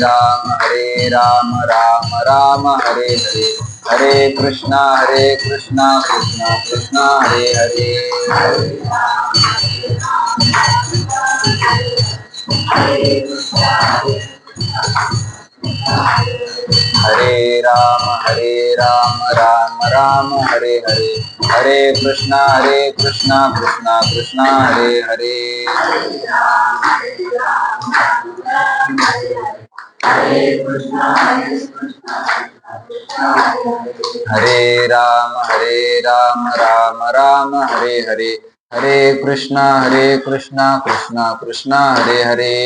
राम राम राम हरे हरे, हरे कृष्णा कृष्णा कृष्णा हरे हरे। हरे राम राम राम हरे हरे, हरे कृष्णा कृष्णा कृष्णा हरे हरे। हरे राम राम राम हरे हरे, हरे कृष्णा कृष्णा कृष्णा हरे हरे।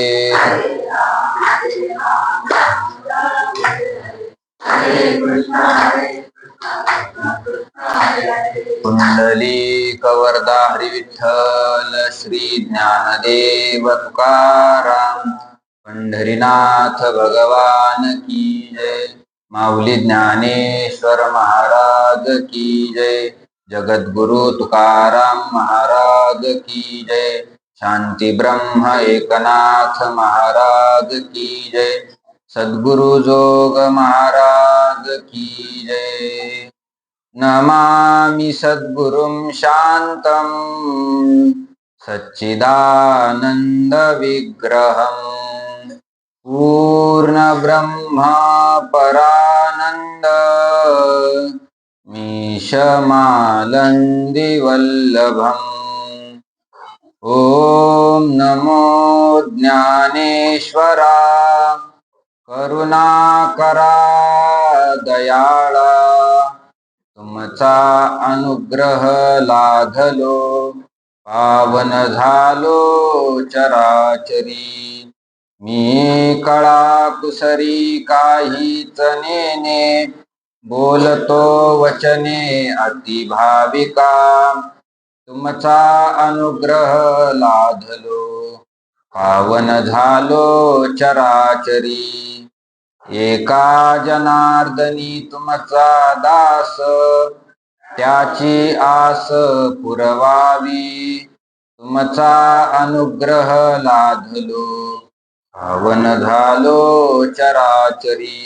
कुंडली कवरदा हरी विठ्ठल, श्री ज्ञानदेव तुकाराम, पंढरीनाथ भगवान की जय, माऊली ज्ञानेश्वर महाराज की जय, जगद्गुरु तुकाराम महाराज की जय, शांती ब्रह्म एकनाथ महाराज की जय, सद्गुरु जोग महाराज की जय। नमामि सद्गुरुं शान्तं सच्चिदानंद विग्रहं, पूर्ण ब्रह्मा परानंद मीशमालंदि वल्लभम्। ओम नमो ज्ञानेश्वरा, करुणाकरा दयाळा, तुमचा अनुग्रह लाधलो, पावन झालो चराचरी। मी कळा कुसरी काहीच नेने, बोलतो वचने अति भाविका, तुमचा अनुग्रह लाधलो, पावन झालो चराचरी। एका जनार्दनी तुमचा दास, त्याची आस पुरवावी, तुमचा अनुग्रह लाधलो, पावन झालो चराचरी।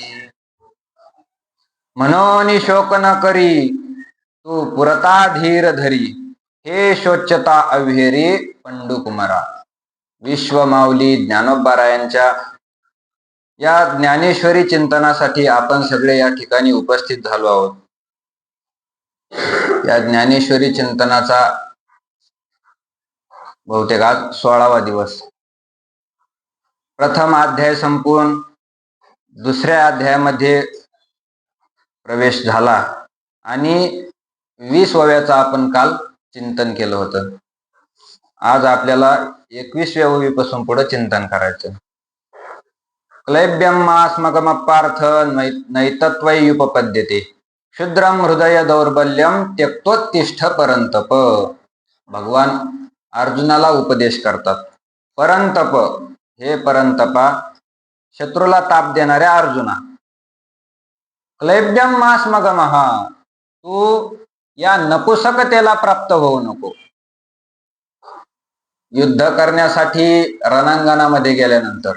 मनोनी शोक न करी, तू पुरता धीर धरी, हे शोच्यता अव्हेरी पंडुकुमारा। विश्व माऊली ज्ञानोबारायांच्या या ज्ञानेश्वरी चिंतनासाठी आपण सगळे या ठिकाणी उपस्थित झालो आहोत। या ज्ञानेश्वरी चिंतनाचा बहुतेक आज 16वा दिवस। प्रथम अध्याय संपून दुसऱ्या अध्यायामध्ये प्रवेश झाला आणि 20व्याचा आपण काल चिंतन केलं होतं। आज आपल्याला 21व्या ओवीपासून पुढे चिंतन करायचं। क्लैब्यम मास्मगमपार्थ नैतत्वयुपपद्यते, क्षुद्रम हृदय दौर्बल्यम त्यक्तोत्तिष्ठ परंतप। भगवान अर्जुनाला उपदेश करतात। परंतप, हे परंतपा, शत्रूला ताप देणाऱ्या अर्जुना, क्लैब्यम मास्मगमः, तू या नपुसकतेला प्राप्त होऊ नको। युद्ध करण्यासाठी रणांगणामध्ये गेल्यानंतर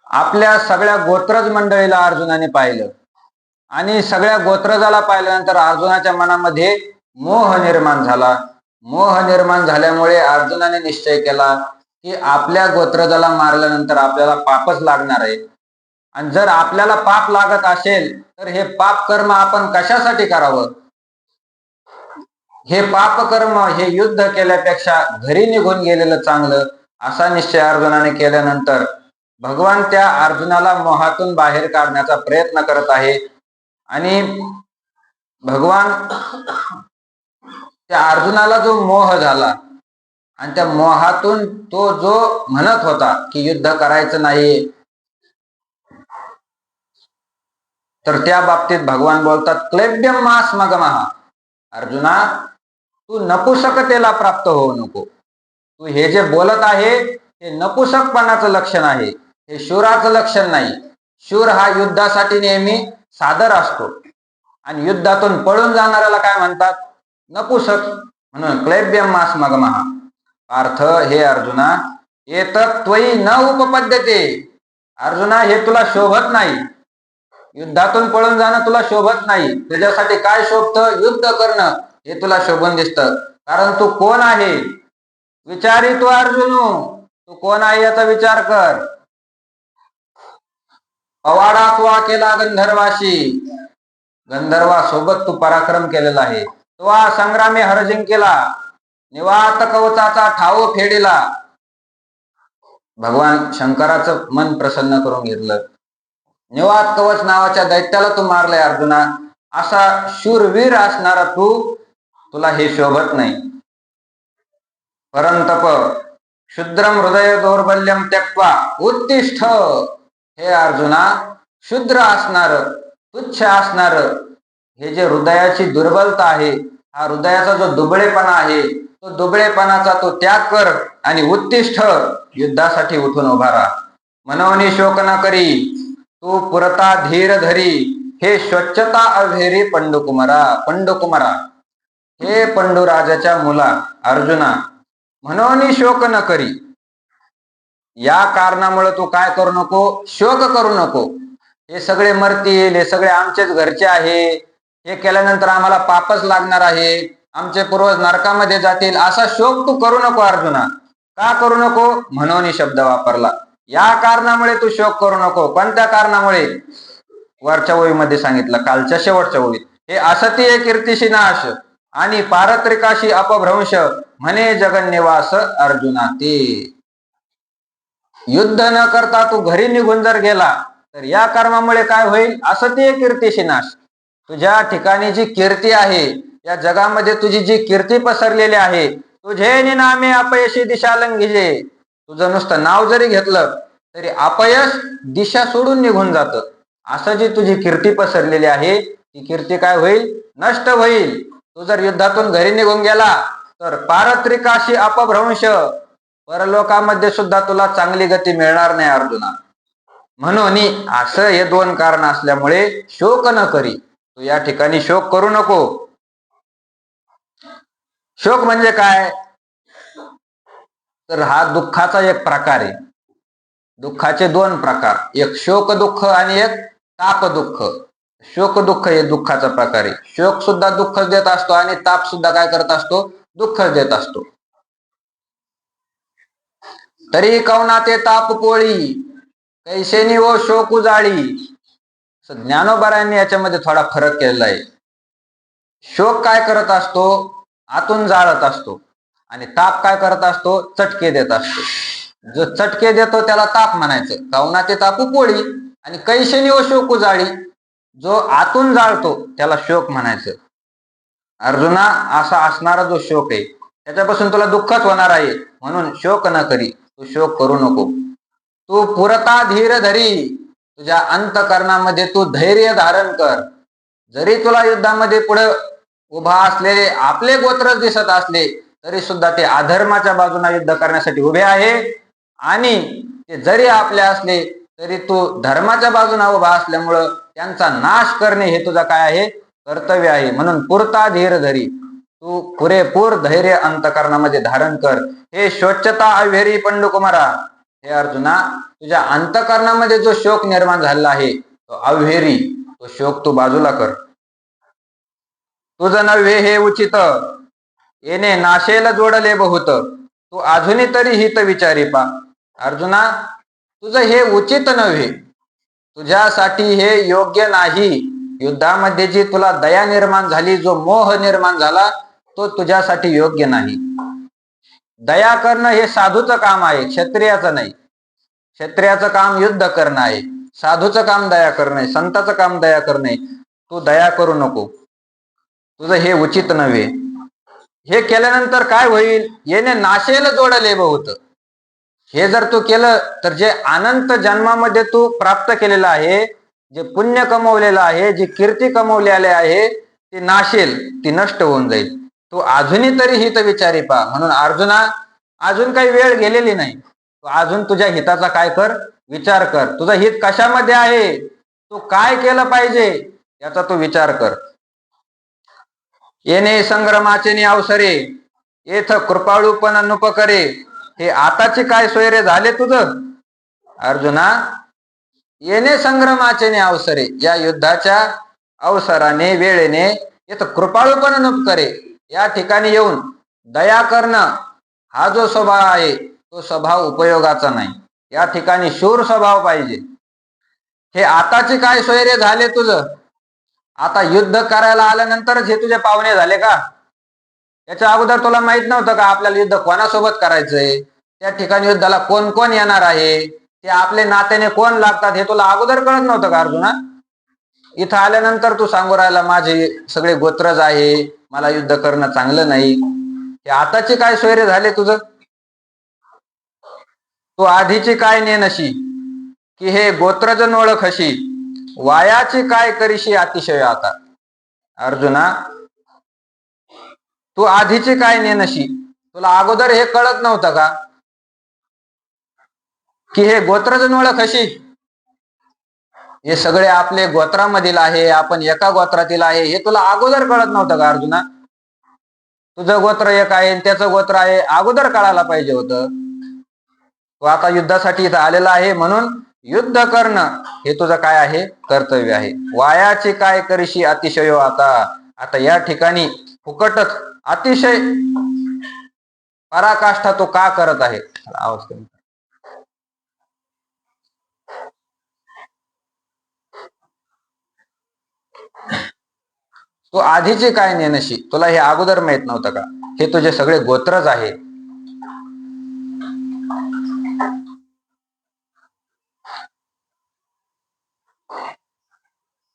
आपल्या सगळ्या गोत्रज मंडळीला अर्जुनाने पाहिलं आणि सगळ्या गोत्रजाला पाहिल्यानंतर अर्जुनाच्या मनामध्ये मोह निर्माण झाला। मोह निर्माण झाल्यामुळे अर्जुनाने निश्चय केला की आपल्या गोत्रजाला मारल्यानंतर आपल्याला पापच लागणार आहे, आणि जर आपल्याला पाप लागत असेल तर हे पाप कर्म आपण कशासाठी करावं। हे पाप कर्म, हे युद्ध केल्यापेक्षा घरी निघून गेलेलं चांगलं, असा निश्चय अर्जुनाने केल्यानंतर भगवान त्या अर्जुनाला मोहातून बाहेर काढण्याचा प्रयत्न करत आहे। आणि भगवान त्या अर्जुनाला जो मोह झाला आणि त्या मोहातून तो जो म्हणत होता की युद्ध करायचं नाही, तर त्या बाबतीत भगवान बोलतात क्लैब्यम मास्मगमः, अर्जुना, तू नपुसकतेला प्राप्त होऊ नको। तू हे जे बोलत आहे हे नपुसकपणाचं लक्षण आहे, हे शूराचं लक्षण नाही। शूर हा युद्धासाठी नेहमी सादर असतो आणि युद्धातून पळून जाणाऱ्याला काय म्हणतात, नपुसक। म्हणून क्लैब्यम मास्मगमः, अर्थ, हे अर्जुना, एतत् त्वयि न उपपद्यते, अर्जुना हे तुला शोभत नाही. युद्धातून पळून जाणं तुला शोभत नाही. तुझ्यासाठी काय शोभतं? युद्ध करणं हे तुला शोभून दिसतं. कारण तू कोण आहे? विचारी तू अर्जुनू, तू कोण आहे याचा विचार कर. पवाडा तुआ केला गंधर्वाशी, गंधर्वासोबत तू पराक्रम केलेला आहे. तो संग्रामी हरजिंकेला, निवात कवचाचा ठाऊ फेडिला. भगवान शंकराचं मन प्रसन्न करून घेतलं. निवात कवच नावाच्या दैत्याला तू मारलंय अर्जुना. असा शूरवीर असणारा तुला हे शोभत नाही. परंतप शुद्रम हृदय दौर्बल्यम त्यक्त्वा उत्तिष्ठ. हे अर्जुना, शुद्र असणार, तुच्छ असणार, हे जे हृदयाची दुर्बलता आहे, हा हृदयाचा जो दुबळेपणा आहे, तो दुबळेपणाचा तो त्याग कर आणि उत्तिष्ठ, युद्धासाठी उठून उभा राहा. मनोनी शोक न करी, तू पुरता धीर धरी. हे स्वच्छता अभेरी पंडुकुमारा. पंडुकुमारा, हे पंडुराजाच्या मुला अर्जुना, मनोनी शोक न करी. या कारणामुळे तू काय करू नको? शोक करू नको. हे सगळे मरतील, हे सगळे आमचेच घरचे आहे, हे केल्यानंतर आम्हाला पापच लागणार आहे, आमचे पूर्वज नरकामध्ये जातील, असा शोक तू करू नको अर्जुना. का करू नको? म्हणून शब्द वापरला. या कारणामुळे तू शोक करू नको. कोणत्या कारणामुळे? वरच्या ओळीमध्ये सांगितलं, कालच्या शेवटच्या ओळीत. हे असतीय कीर्तीशी नाश आणि पारत्रिकाशी अपभ्रंश म्हणे जगन्निवास अर्जुना ते. युद्ध न करता तू घरी निघून जर गेला तर या कर्मामुळे काय होईल? असतीय कीर्तीशी नाश. तुझ्या ठिकाणी जी कीर्ती आहे, या जगामध्ये तुझी जी कीर्ती पसरलेली आहे, तुझे नामे अपयशी दिशा लंघिजे. तुझं नुसतं नाव जरी घेतलं तरी अपयश दिशा सोडून निघून जातं. असं जी तुझी कीर्ती पसरलेली आहे, ती कीर्ती काय होईल? नष्ट होईल. तू जर युद्धातून घरी निघून गेला तर पारत्रिकाशी अपभ्रंश, परलोकामध्ये सुद्धा तुला चांगली गती मिळणार नाही अर्जुना. म्हणून असं हे दोन कारण असल्यामुळे शोक न करी. तू या ठिकाणी शोक करू नको. शोक म्हणजे काय? तर हा दुःखाचा एक प्रकार आहे. दुःखाचे दोन प्रकार, एक शोक दुःख आणि एक ताप दुःख. शोक दुःख हे दुःखाचा प्रकार आहे. शोक सुद्धा दुःखच देत असतो आणि ताप सुद्धा काय करत असतो? दुःखच देत असतो. तरी कवना ते ताप पोळी, कैसेनी व शोक उजाळी. ज्ञानोबारांनी याच्यामध्ये थोडा फरक केलेला आहे. शोक काय करत असतो? आतून जाळत असतो. आणि ताप काय करत असतो? चटके देत असतो. जो चटके देतो त्याला ताप म्हणायचं. कवना ते तापू पोळी. आणि कैसेनी व शोक उजाळी, जो आतून जाळतो त्याला शोक म्हणायचं. अर्जुना, असा असणारा जो शोक आहे त्याच्यापासून तुला दुःखच होणार आहे. म्हणून शोक न करी. तू शोक करू नको. तू पुरता धीर धरी. तुझ्या अंतकरणामध्ये तू धैर्य धारण कर. जरी तुला युद्धामध्ये पुढे उभा असलेले आपले गोत्रच दिसत असले तरी सुद्धा ते अधर्माच्या बाजूला युद्ध करण्यासाठी उभे आहे. आणि ते जरी आपले असले तरी तू धर्माच्या बाजूने उभा असल्यामुळं त्यांचा नाश करणे हे तुझा काय आहे? कर्तव्य आहे. म्हणून पुरता धीर धरी. तू पुरेपूर धैर्य अंतकरणामध्ये धारण कर. हे स्वच्छता अव्हेरी पंडुकुमारा. हे अर्जुना, तुझ्या अंतकरणामध्ये जो शोक निर्माण झालेला आहे तो अव्हेरी, तो शोक तू बाजूला कर. तुझं नव्हे हे उचित, येणे नाशेल जोडले बहुत. तू अजूनही तरी हित विचारी पा. अर्जुना, तुझं हे उचित नव्हे, तुझ्यासाठी हे योग्य नाही. युद्धामध्ये जी तुला दया निर्माण झाली, जो मोह निर्माण झाला, तो तुझ्यासाठी योग्य नाही. दया करणं हे साधूचं काम आहे, क्षत्रियाचं नाही. क्षत्रियाचं काम युद्ध करणं आहे. साधूचं काम दया करणं, संताचं काम दया करणं. तू दया करू नको. तुझं हे उचित नव्हे. हे केल्यानंतर काय होईल? येणे नाशेल जोडले बहुत. हे जर तू केलं तर जे अनंत जन्मामध्ये तू प्राप्त केलेलं आहे, जे पुण्य कमवलेलं आहे, जी कीर्ती कमवलेली आहे, ती नाशेल, ती नष्ट होऊन जाईल. तू अजूनही तरी हित विचारी पा. म्हणून अर्जुना, अजून काही वेळ गेलेली नाही. तू अजून तुझ्या हिताचा काय कर? विचार कर. तुझं हित कशामध्ये आहे? तू काय केलं पाहिजे याचा तू विचार कर. येणे संग्रमाचे अवसरे, येथ कृपाळूपण नुपकरे. हे आताची काय सोयरे झाले तुझं? अर्जुना, येणे संग्रमाचे ने अवसरे, या युद्धाच्या अवसराने वेळेने इथं कृपाळूपण करे, या ठिकाणी येऊन दया करणं हा जो स्वभाव आहे तो स्वभाव उपयोगाचा नाही. या ठिकाणी शूर स्वभाव पाहिजे. हे आताचे काय सोयरे झाले तुझं? आता युद्ध करायला आल्यानंतरच हे तुझे पाहुणे झाले का? याच्या अगोदर तुला माहित नव्हतं का आपल्याला युद्ध कोणासोबत करायचंय? त्या ठिकाणी युद्धाला कोण कोण येणार आहे, ते आपले नात्याने कोण लागतात हे तुला अगोदर कळत नव्हतं का अर्जुना? इथं आल्यानंतर तू सांगू राहिला माझे सगळे गोत्रज आहे, मला युद्ध करणं चांगलं नाही. हे आताचे काय सोयरे झाले तुझं? तू आधीची काय नेनशी, की हे गोत्रजन ओळखशी, वायाची काय करीशी अतिशय आता. अर्जुना, तू आधीची काय नेनशी, तुला अगोदर हे कळत नव्हतं का की हे गोत्रजन ओळखशी? हे सगळे आपले गोत्रामधील आहे, आपण एका गोत्रातील आहे, हे तुला अगोदर कळत नव्हतं का अर्जुना? तुझं गोत्र एक आहे, त्याचं गोत्र आहे, अगोदर कळायला पाहिजे होतं. तो आता युद्धासाठी इथं आलेला आहे, म्हणून युद्ध करणं हे तुझं काय आहे? कर्तव्य आहे. वायाची काय करीशी अतिशयो आता. आता या ठिकाणी फुकटच अतिशय पराकाष्ठा तो का करत आहे? आवाज कमी. तू आधीची काय नेनशी, तुला हे अगोदर माहित नव्हतं का? हे तुझे सगळे गोत्रच आहे.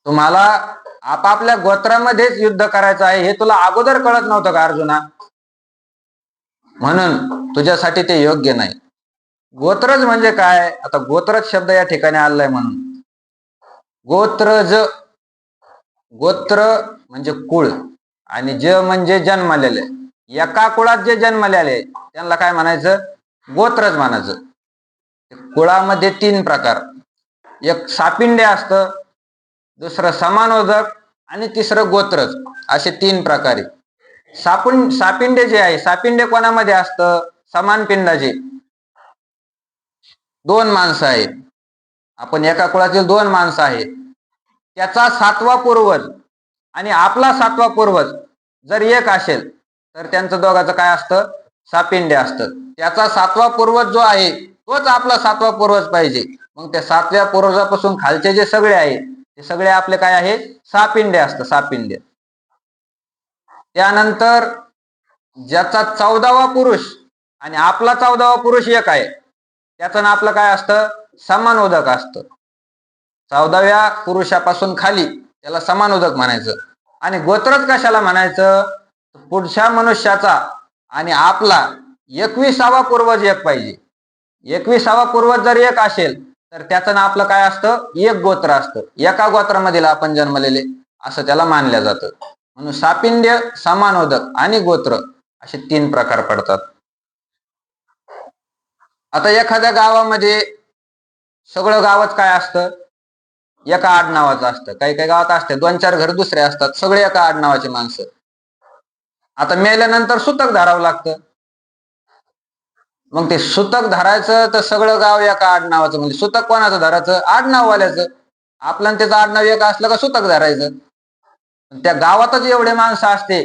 तुम्हाला आपापल्या गोत्रामध्येच युद्ध करायचं आहे, हे तुला अगोदर कळत नव्हतं का अर्जुना? म्हणून तुझ्यासाठी ते योग्य नाही. गोत्रज म्हणजे काय? आता गोत्रज शब्द या ठिकाणी आलाय म्हणून गोत्रज, गोत्र म्हणजे कुळ, आणि ज म्हणजे जन्मलेले. एका कुळात जे जन्मलेले त्यांना काय म्हणायचं? गोत्रज म्हणायचं. कुळामध्ये 3 प्रकार, एक सापिंडे असतं, दुसरं समानोदक आणि तिसरं गोत्रज, असे 3 प्रकार आहेत. सापिंडे जे आहे, सापिंडे कोणामध्ये असतं? समान पिंडाचे 2 माणसं आहेत, आपण एका कुळातील 2 माणसं आहेत, त्याचा 7वा पूर्वज आणि आपला 7वा पूर्वज जर एक असेल तर त्यांचं दोघांचं काय असतं? सापिंडे असतं. त्याचा 7वा पूर्वज जो आहे तोच आपला 7वा पूर्वज पाहिजे. मग त्या 7व्या पूर्वजापासून खालचे जे सगळे आहेत ते सगळे आपले काय आहे? सापिंडे असतं, सापिंडे. त्यानंतर ज्याचा 14वा पुरुष आणि आपला 14वा पुरुष एक आहे, त्याचं ना आपलं काय असतं? समानोदक असतं. 14व्या पुरुषापासून खाली त्याला समानोदक म्हणायचं. आणि गोत्रज कशाला म्हणायचं? पुढच्या मनुष्याचा आणि आपला 21वा पूर्वज एक पाहिजे. 21वा पूर्वज जर एक असेल तर त्याचं ना आपलं काय असतं? एक गोत्र असतं, एका गोत्रामधील आपण जन्मलेले असं त्याला मानलं जातं. म्हणून सापिंड्य, समानोदक आणि गोत्र असे 3 प्रकार पडतात. आता एखाद्या गावामध्ये सगळं गावच काय असतं? एका आडनावाचं असतं. काही काही गावात असते 2-4 घर दुसरे असतात, सगळे एका आडनावाचे माणसं. आता मेल्यानंतर सुतक धरावं लागतं. मग ते सुतक धरायचं तर सगळं गाव एका आडनावाचं, म्हणजे सुतक कोणाचं धरायचं? आडनाववाल्याचं. आपलं त्याचं आडनाव एक असलं का सुतक धरायचं. त्या गावातच एवढे माणसं असते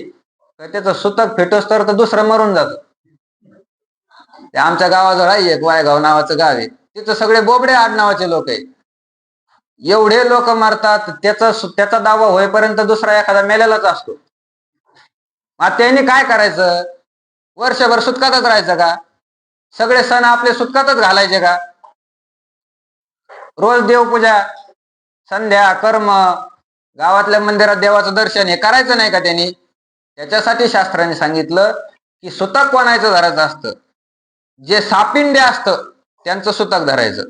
तर त्याचं सुतक फिटोस तर दुसरं मरून जातं. आमच्या गावाजवळ आहे एक वायगाव नावाचं गाव आहे, तिथं सगळे बोबडे आडनावाचे लोक आहेत. एवढे लोक मरतात, त्याचा दावा होईपर्यंत दुसरा एखादा मेलेलाच असतो. मग त्यांनी काय करायचं? वर्षभर सुटकातच राहायचं का? सगळे सण आपले सुटकातच घालायचे का? रोज देवपूजा, संध्या, कर्म, गावातल्या मंदिरात देवाचं दर्शन हे करायचं नाही का त्यांनी? त्याच्यासाठी शास्त्राने सांगितलं की सुतक कोणाचं धरायचं असतं? जे सापिंडे असतं त्यांचं सुतक धरायचं.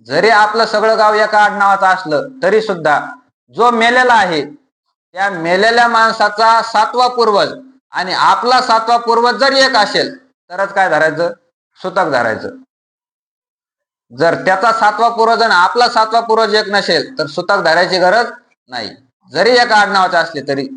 जरी आपलं सगळं गाव एका आडनावाचं असलं तरी सुद्धा जो मेलेला आहे त्या मेलेल्या माणसाचा 7वा पूर्वज आणि आपला 7वा पूर्वज जर एक असेल तरच काय धरायचं? सुतक धरायचं. जर त्याचा 7वा पूर्वज आणि आपला 7वा पूर्वज एक नसेल तर सुतक धरायची गरज नाही, जरी एका आडनावाचे असले तरी.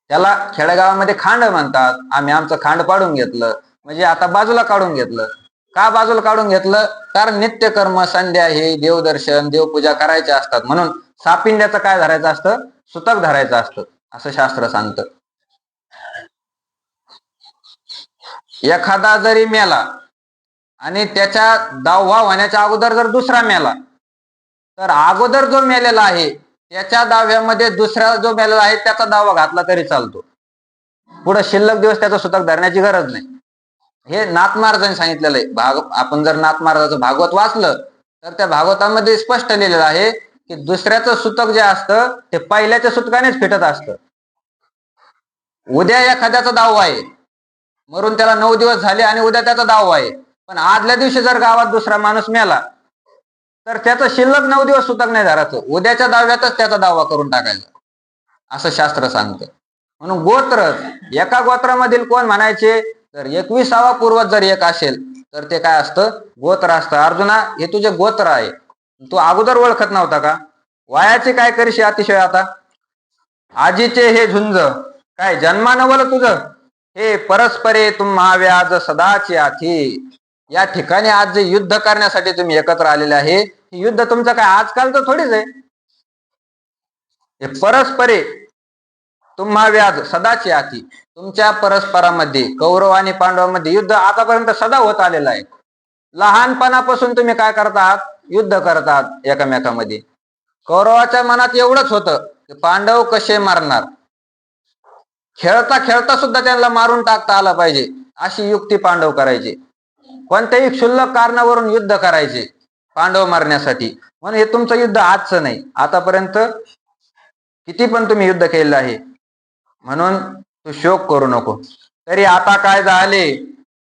त्याला खेडेगावामध्ये खांड म्हणतात. आम्ही आमचं खांड पाडून घेतलं, म्हणजे आता बाजूला काढून घेतलं. का बाजूला काढून घेतलं? कारण नित्यकर्म, संध्या हे देवदर्शन, देवपूजा करायचे असतात, म्हणून सापिंड्याचं काय धरायचं असतं? सुतक धरायचं असतं, असं शास्त्र सांगतं. एखादा जरी मेला आणि त्याच्या दावा होण्याच्या अगोदर जर दुसरा मेला, तर अगोदर जो मेलेला आहे त्याच्या दाव्यामध्ये दुसरा जो मेलेला आहे त्याचा दावा घातला तरी चालतो. पुढे शिल्लक दिवस त्याचं सुतक धरण्याची गरज नाही. हे नाथ महाराजांनी सांगितलेलं आहे. आपण जर नाथ महाराजाचं भागवत वाचलं तर त्या भागवतामध्ये स्पष्ट लिहिलेलं आहे की दुसऱ्याचं सुतक जे असतं ते पहिल्याच्या सुतकानेच फिटत असतं. उद्या एखाद्याचा दावा आहे, मरून त्याला 9 दिवस झाले आणि उद्या त्याचा दावा आहे, पण आदल्या दिवशी जर गावात दुसरा माणूस मेला तर त्याचं शिल्लक 9 दिवस सुतक नाही धरायचं, उद्याच्या दाव्यातच त्याचा दावा करून टाकायचा, असं शास्त्र सांगतं. म्हणून गोत्र, एका गोत्रामधील कोण म्हणायचे तर 21वा पूर्वज जर एक असेल तर ते काय असतं? गोत्र असतं. अर्जुना, हे तुझे गोत्र आहे, तू अगोदर ओळखत नव्हता का? वयाचे काय करीशी अतिशय आता? आजीचे हे झुंज काय जन्मानवल तुझं? हे परस्परे तुम्हा व्याज सदाची आथी. या ठिकाणी आज जे युद्ध करण्यासाठी तुम्ही एकत्र आलेले आहे, हे युद्ध तुमचं काय आजकालचं थोडीच आहे. हे परस्परे तुम्हा व्याज सदाची आथी, तुमच्या परस्परामध्ये, कौरव आणि पांडवांमध्ये युद्ध आतापर्यंत सदा होत आलेलं आहे. लहानपणापासून तुम्ही काय करतात? युद्ध करतात एकमेकांमध्ये. कौरवाच्या मनात एवढंच होतं की पांडव कसे मारणार, खेळता खेळता सुद्धा त्यांना मारून टाकता आलं पाहिजे, अशी युक्ती पांडव करायचे. कोणत्याही क्षुल्लक कारणावरून युद्ध करायचे पांडव मारण्यासाठी. म्हणून हे तुमचं युद्ध आजचं नाही, आतापर्यंत किती पण तुम्ही युद्ध केलेलं आहे, म्हणून तू शोक करू नको. तरी आता काय झाले?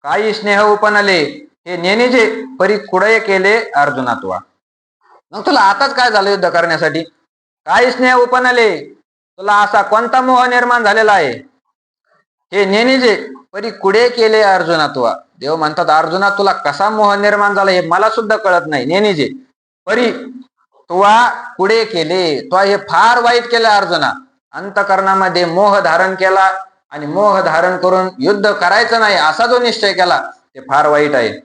काही स्नेह उपनले, हे नेनेजे परी कुडय केले अर्जुना तुला. मग तुला आताच काय झालं युद्ध करण्यासाठी? काही स्नेह उपनले, तुला असा कोणता मोह निर्माण झालेला आहे? हे नेनेजे परी कुडे केले अर्जुना तुला. देव म्हणतात, अर्जुना तुला कसा मोह निर्माण झाला हे मला सुद्धा कळत नाही. नेनेजे परी तुवा कुडे केले, तुला हे फार वाईट केलं अर्जुना. अंतकरणामध्ये मोह धारण केला आणि मोह धारण करून युद्ध करायचं नाही असा जो निश्चय केला ते फार वाईट आहे.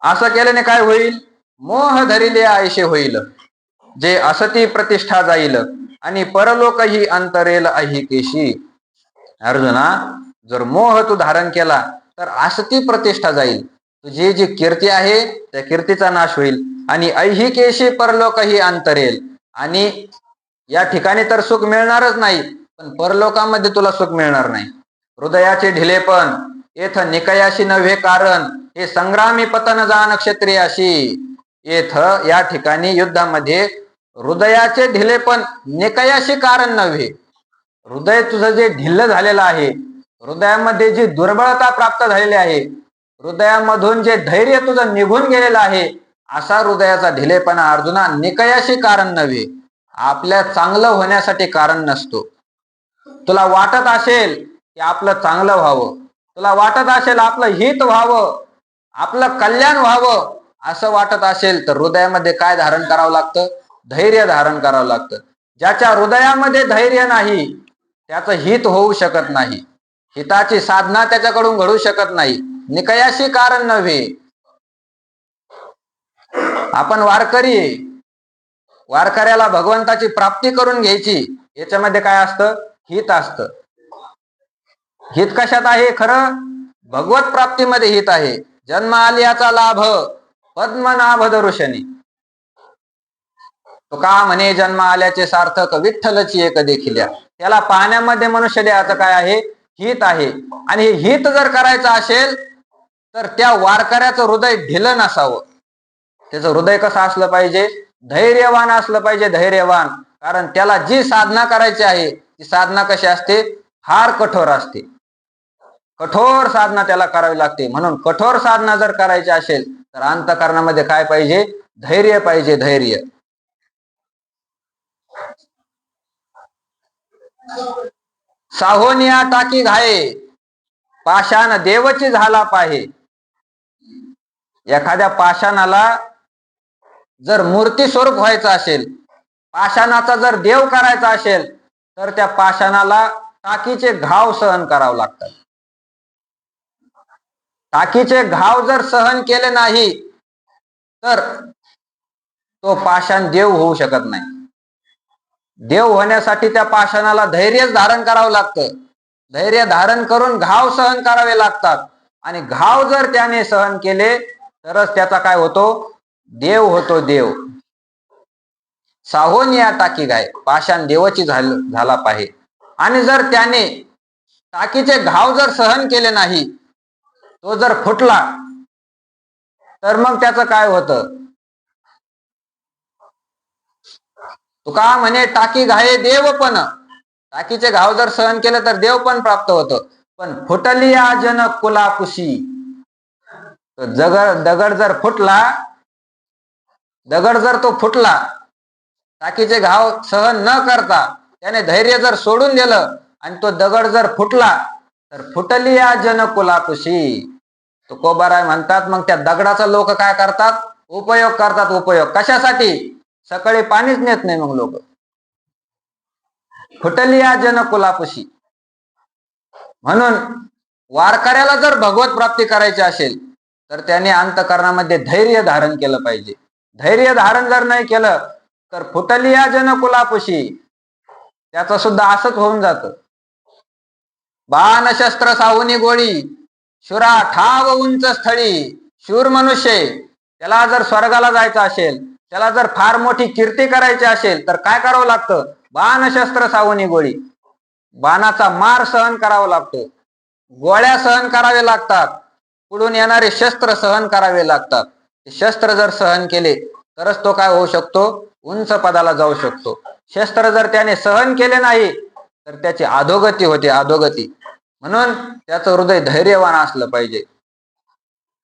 असं केल्याने काय होईल? मोह धरिले आयशे होईल, जे असती प्रतिष्ठा जाईल आणि परलोकही अंतरेल अहिकेशी. अर्जुना, जर मोह तू धारण केला तर असती प्रतिष्ठा जाईल, तुझी जी कीर्ती आहे त्या कीर्तीचा नाश होईल आणि ऐहिकेशी परलोकही अंतरेल. आणि या ठिकाणी तर सुख मिळणारच नाही, पण परलोकामध्ये तुला सुख मिळणार नाही. हृदयाचे ढिलेपण येथ निकयाशी नव्हे कारण, हे संग्रामी पतन जाण क्षत्रियाशी. येथ या ठिकाणी युद्धामध्ये हृदयाचे ढिलेपण निकयाशी कारण नव्हे. हृदय तुझं जे ढिल्ल झालेलं आहे, हृदयामध्ये जी दुर्बलता प्राप्त झालेली आहे, हृदयामधून जे धैर्य तुझं निघून गेलेलं आहे, असा हृदयाचा ढिलेपणा अर्जुना निकयाशी कारण नव्हे, आपल्या चांगलं होण्यासाठी कारण नसतो. तुला वाटत असेल की आपलं चांगलं व्हावं, तुला वाटत असेल आपलं हित व्हावं, आपलं कल्याण व्हावं, असं वाटत असेल तर हृदयामध्ये काय धारण करावं लागतं? धैर्य धारण करावं लागतं. ज्याच्या हृदयामध्ये धैर्य नाही त्याचं हित होऊ शकत नाही, हिताची साधना त्याच्याकडून घडू शकत नाही. निकयाशी कारण नव्हे. आपण वारकरी, वारकऱ्याला भगवंताची प्राप्ती करून घ्यायची, याच्यामध्ये काय असतं? हित असतं. हित कशात आहे? खरं भगवत प्राप्तीमध्ये हित आहे. जन्म आलियाचा लाभ पद्मनाभ दर्शनी. तो का म्हणे जन्म आल्याचे सार्थक विठ्ठलची एक देखिल्या. त्याला पाहण्यामध्ये मनुष्य देहाचं काय आहे? हित आहे. आणि हे हित जर करायचं असेल तर त्या वारकऱ्याचं हृदय ढिलं नसावं. त्याचं हृदय कसं असलं पाहिजे? धैर्यवान असलं पाहिजे, धैर्यवान. कारण त्याला जी साधना करायची आहे ती साधना कशी असते? फार कठोर असते. कठोर साधना त्याला करावी लागते. म्हणून कठोर साधना जर करायची असेल तर अंतःकरणामध्ये काय पाहिजे? धैर्य पाहिजे, धैर्य. साहोनिया टाकी घाये, पाषाण देवची झाला पाहे. एखाद्या पाषाणाला जर मूर्ती स्वरूप व्हायचं असेल, पाषाणाचा जर देव करायचा असेल तर त्या पाषाणाला टाकीचे घाव सहन करावे लागतात. टाकीचे घाव जर सहन केले नाही तर तो पाषाण देव होऊ शकत नाही. देव होण्यासाठी त्या पाषाणाला धैर्यच धारण करावं लागतं. धैर्य धारण करून घाव सहन करावे लागतात आणि घाव जर त्याने सहन केले तरच त्याचा काय होतो, देव होतो देव. साहोन या टाकी गाय पाषाण देवाची झाला पाहिजे. आणि जर त्याने टाकीचे घाव जर सहन केले नाही, तो जर फुटला तर मग त्याचं काय होतं. तुका म्हणे टाकी घाये देव पण, टाकीचे घाव जर सहन केले तर देव पण प्राप्त होतं. पण फुटलिया जन कुलापुशी, दगड जर फुटला, दगड जर तो फुटला, टाकीचे घाव सहन न करता त्याने धैर्य जर सोडून दिलं आणि तो दगड जर फुटला तर फुटलिया जन कुलापुशी. तुकोबाराय म्हणतात मग त्या दगडाचा लोक काय करतात, उपयोग करतात. उपयोग कशासाठी, सकाळी पाणीच नेत नाही मग लोक. फुटलिया जन कुलापुशी. म्हणून वारकऱ्याला जर भगवत प्राप्ती करायची असेल तर त्याने अंतकरणामध्ये धैर्य धारण केलं पाहिजे. धैर्य धारण जर नाही केलं तर फुटलिया जन कुलापुशी, त्याचं सुद्धा असंच होऊन जातं. बाण शस्त्र साहुनी गोळी, शुरा ठाव उंच स्थळी. शूर मनुष्य त्याला जर स्वर्गाला जायचं असेल, त्याला जर फार मोठी कीर्ती करायची असेल तर काय करावं लागतं, बाण शस्त्र साहुनी गोळी. बाणाचा मार सहन करावा लागतो, गोळ्या सहन करावे लागतात, पुढून येणारे शस्त्र सहन करावे लागतात. शस्त्र जर सहन केले तरच तो काय होऊ शकतो, उंच पदाला जाऊ शकतो. शस्त्र जर त्याने सहन केले नाही तर त्याची अधोगती होते, अधोगती. म्हणून त्याचं हृदय धैर्यवान असलं पाहिजे.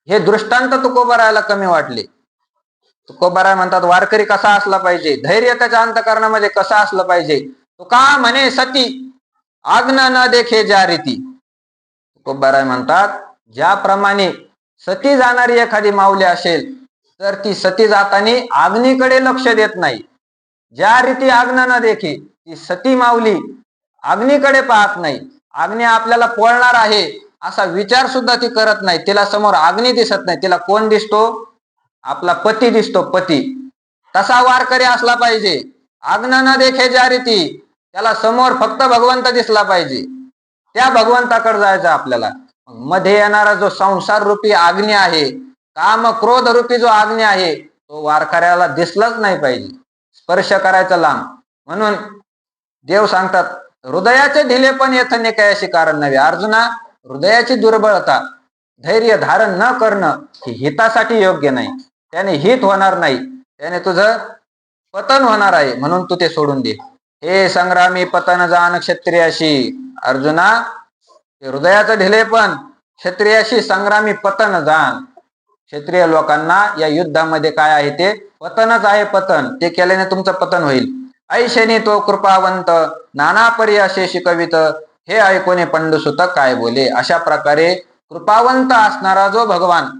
हे दृष्टांत तुकोबारायला कमी वाटले. तुकोबाराय म्हणतात वारकरी कसा असला पाहिजे, धैर्य त्याच्या अंतकरणामध्ये कसं असलं पाहिजे. तुका म्हणे सती आग्न न देखे ज्या रीती. तुकोबाराय म्हणतात ज्याप्रमाणे सती जाणारी एखादी माऊली असेल तर ती सती जाताना अग्नीकडे लक्ष देत नाही. ज्या रीती आग्न न देखे, ती सती माऊली अग्नीकडे पाहत नाही. अग्नी आपल्याला पोळणार आहे असा विचार सुद्धा ती करत नाही. तिला समोर अग्नी दिसत नाही, तिला कोण दिसतो, आपला पती दिसतो, पती. तसा वारकरी असला पाहिजे. आग्न न देखे ज्या रीती, त्याला समोर फक्त भगवंत दिसला पाहिजे. त्या भगवंताकडे जायचं आपल्याला. मध्ये येणारा जो संसार रूपी अग्नी आहे, काम क्रोध रूपी जो अग्नी आहे, तो वारकऱ्याला दिसलाच नाही पाहिजे. स्पर्श करायचा लांब. म्हणून देव सांगतात हृदयाचे ढिले पण येथने काही कारण नव्हे. अर्जुना, हृदयाची दुर्बलता, धैर्य धारण न करणं हे हितासाठी योग्य नाही. त्याने हित होणार नाही, त्याने तुझं पतन होणार आहे. म्हणून तू ते सोडून दे. हे संग्रामी पतन जाण क्षत्रियाशी. अर्जुना, हृदयाचं ढिले पण क्षत्रियाशी संग्रामी पतन जाण. क्षत्रिय लोकांना या युद्धामध्ये काय आहे, ते पतनच आहे, पतन. ते केल्याने तुमचं पतन होईल. ऐशेने तो कृपावंत नाना परी असे शिकवित, हे ऐकोने पंडुसुत काय बोले. अशा प्रकारे कृपावंत असणारा जो भगवान,